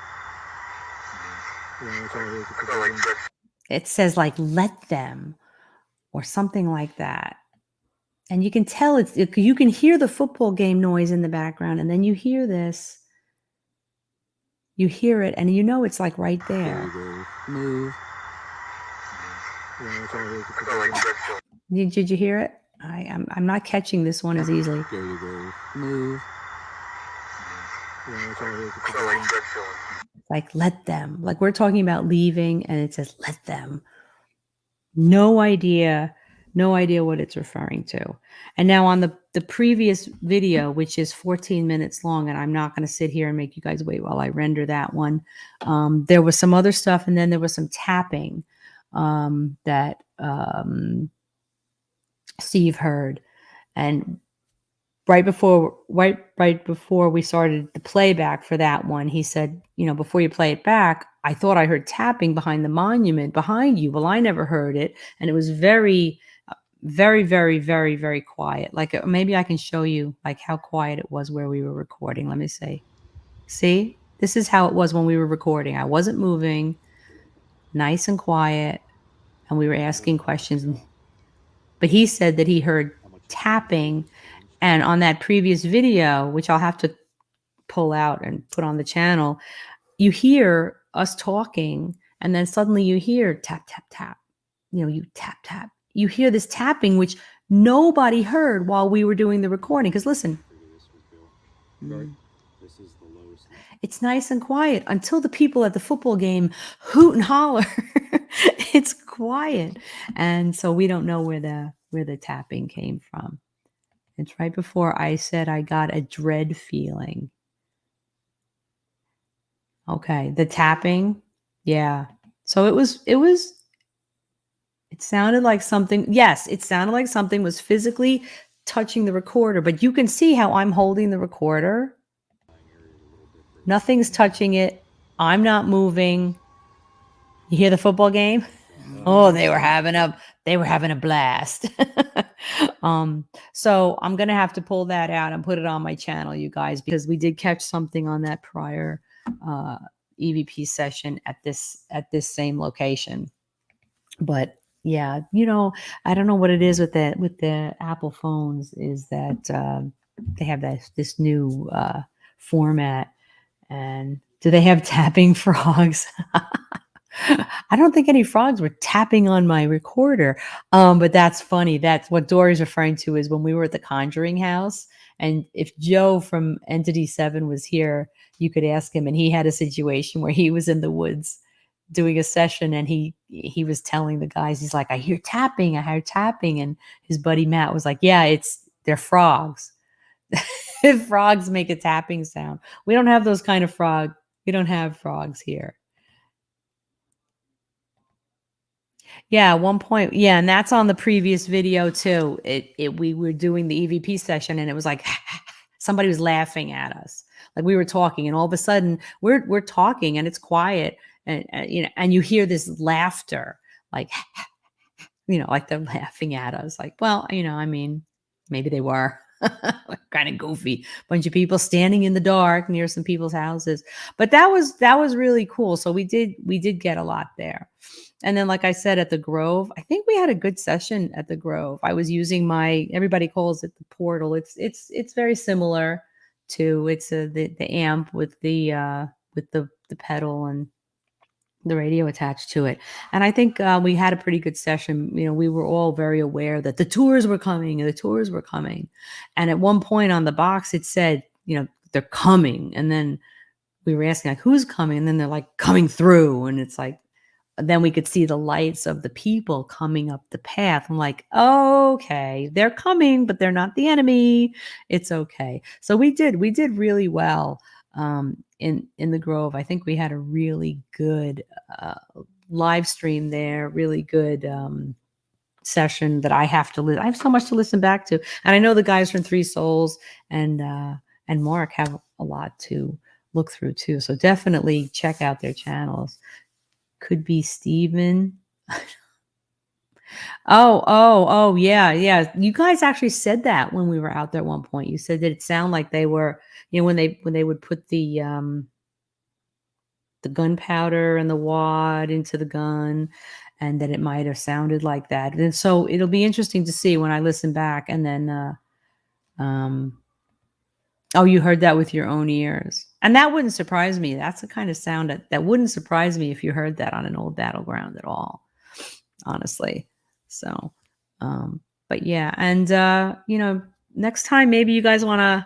[SPEAKER 4] I feel like dread feeling.
[SPEAKER 1] It says like let them or something like that. And you can tell you can hear the football game noise in the background, and then you hear this. You hear it and you know it's like right there.
[SPEAKER 3] Move.
[SPEAKER 4] I feel like dread feeling.
[SPEAKER 1] Did you hear it? I'm not catching this one as easily.
[SPEAKER 3] Move.
[SPEAKER 4] I like dread feeling.
[SPEAKER 1] Like, let them. Like, we're talking about leaving, and it says, let them. No idea what it's referring to. And now on the previous video, which is 14 minutes long, and I'm not going to sit here and make you guys wait while I render that one. There was some other stuff, and then there was some tapping that Steve heard. And right before we started the playback for that one, he said, before you play it back, I thought I heard tapping behind the monument behind you. Well, I never heard it. And it was very, very, very, very, very quiet. Like, maybe I can show you like how quiet it was where we were recording. Let me see. See, this is how it was when we were recording. I wasn't moving, nice and quiet. And we were asking questions. But he said that he heard tapping. And on that previous video, which I'll have to pull out and put on the channel, you hear us talking, and then suddenly you hear tap, tap, tap. You tap, tap. You hear this tapping, which nobody heard while we were doing the recording. Because listen, it's nice and quiet until the people at the football game hoot and holler. It's quiet. And so we don't know where the tapping came from. It's right before I said I got a dread feeling. Okay, the tapping. Yeah. So it sounded like something. Yes, it sounded like something was physically touching the recorder, but you can see how I'm holding the recorder. Nothing's touching it. I'm not moving. You hear the football game? Oh, they were having a blast. So I'm gonna have to pull that out and put it on my channel, you guys, because we did catch something on that prior EVP session at this same location. But yeah, I don't know what it is with the Apple phones, is that they have this new format. And do they have tapping frogs? I don't think any frogs were tapping on my recorder. But that's funny. That's what Dory's referring to, is when we were at the Conjuring House. And if Joe from Entity 7 was here, you could ask him. And he had a situation where he was in the woods doing a session, and he was telling the guys, he's like, I hear tapping. And his buddy Matt was like, yeah, they're frogs. Frogs make a tapping sound. We don't have those kind of frog. We don't have frogs here. Yeah, at one point. Yeah, and that's on the previous video too. We were doing the EVP session, and it was like somebody was laughing at us. Like, we were talking, and all of a sudden we're talking, and it's quiet, and and you hear this laughter, like like they're laughing at us. Like, well, I mean, maybe they were. Kind of goofy bunch of people standing in the dark near some people's houses, but that was really cool. So we did get a lot there. And then, like I said, at the Grove, I think we had a good session at the Grove. I was using everybody calls it the portal. It's very similar to the amp with the pedal and the radio attached to it. And I think we had a pretty good session. We were all very aware that the tours were coming. And at one point on the box, it said, they're coming. And then we were asking, like, who's coming? And then they're like, coming through. And it's like, then we could see the lights of the people coming up the path. I'm like, okay, they're coming, but they're not the enemy. It's okay. So we did really well. In the Grove. I think we had a really good live stream there, really good session that I have so much to listen back to. And I know the guys from Three Souls and Mark have a lot to look through too. So definitely check out their channels. Could be Steven. Oh, yeah. You guys actually said that when we were out there at one point. You said that it sounded like they were, when they would put the gunpowder and the wad into the gun, and that it might have sounded like that. And so it'll be interesting to see when I listen back. And then, oh, you heard that with your own ears. And that wouldn't surprise me. That's the kind of sound that wouldn't surprise me if you heard that on an old battleground at all, honestly. So, but yeah. And, next time, maybe you guys want to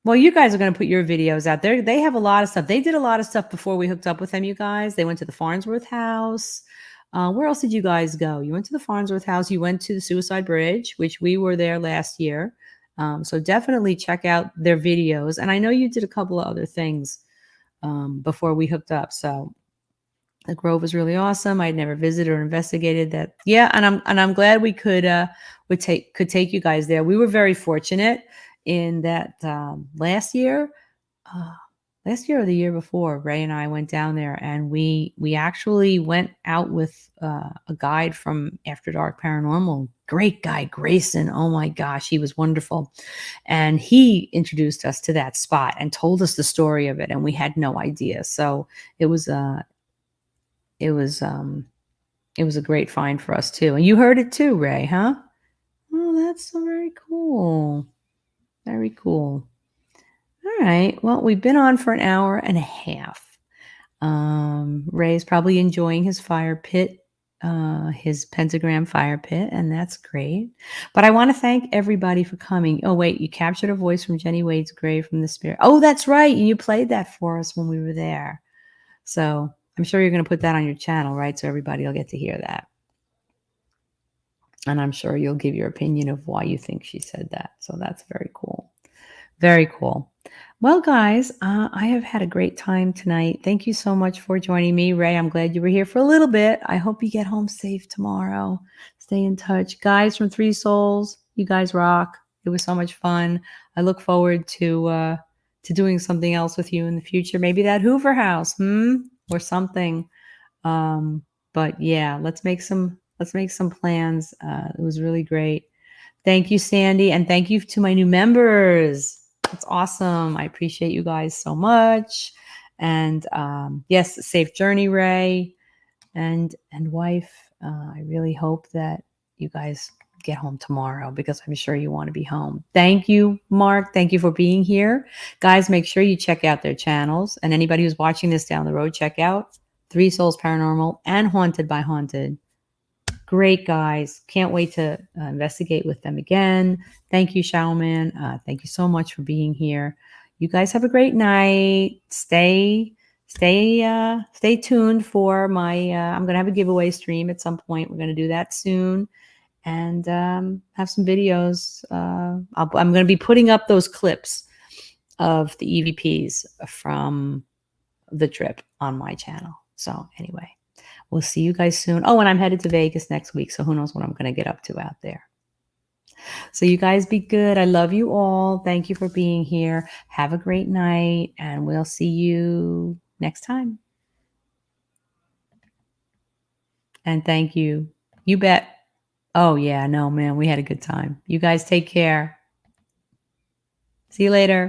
[SPEAKER 1] Well, you guys are going to put your videos out there. They have a lot of stuff. They did a lot of stuff before we hooked up with them, you guys. They went to the Farnsworth house. Where else did you guys go? You went to the Farnsworth house. You went to the Suicide Bridge, which we were there last year. So definitely check out their videos. And I know you did a couple of other things before we hooked up. So the Grove was really awesome. I'd never visited or investigated that. Yeah, and I'm glad we could take you guys there. We were very fortunate in that last year or the year before, Ray and I went down there, and we actually went out with a guide from After Dark Paranormal. Great guy, Grayson. Oh my gosh, he was wonderful. And he introduced us to that spot and told us the story of it, and we had no idea. So it was a great find for us too. And you heard it too, Ray, huh? Oh, that's so very cool. Very cool. All right. Well, we've been on for an hour and a half. Ray's probably enjoying his fire pit, his pentagram fire pit, and that's great. But I want to thank everybody for coming. Oh, wait, you captured a voice from Jenny Wade's grave from the spirit. Oh, that's right. And you played that for us when we were there. So I'm sure you're going to put that on your channel, right? So everybody will get to hear that. And I'm sure you'll give your opinion of why you think she said that. So that's very cool. Very cool. Well, guys, I have had a great time tonight. Thank you so much for joining me. Ray, I'm glad you were here for a little bit. I hope you get home safe tomorrow. Stay in touch. Guys from Three Souls, you guys rock. It was so much fun. I look forward to doing something else with you in the future. Maybe that Hoover house, or something. But yeah, let's make some plans. It was really great. Thank you, Sandy, and thank you to my new members. That's awesome. I appreciate you guys so much. And yes, safe journey, Ray and wife. I really hope that you guys get home tomorrow, because I'm sure you want to be home. Thank you, Mark. Thank you for being here. Guys, make sure you check out their channels. And anybody who's watching this down the road, check out Three Souls Paranormal and Haunted by Haunted. Great guys. Can't wait to investigate with them again. Thank you, Showman. Thank you so much for being here. You guys have a great night. Stay tuned for my, I'm going to have a giveaway stream at some point. We're going to do that soon, and have some videos. I'm going to be putting up those clips of the EVPs from the trip on my channel. So anyway, we'll see you guys soon. Oh, and I'm headed to Vegas next week, so who knows what I'm going to get up to out there. So you guys be good. I love you all. Thank you for being here. Have a great night, and we'll see you next time. And thank you. You bet. Oh, yeah. No, man, we had a good time. You guys take care. See you later.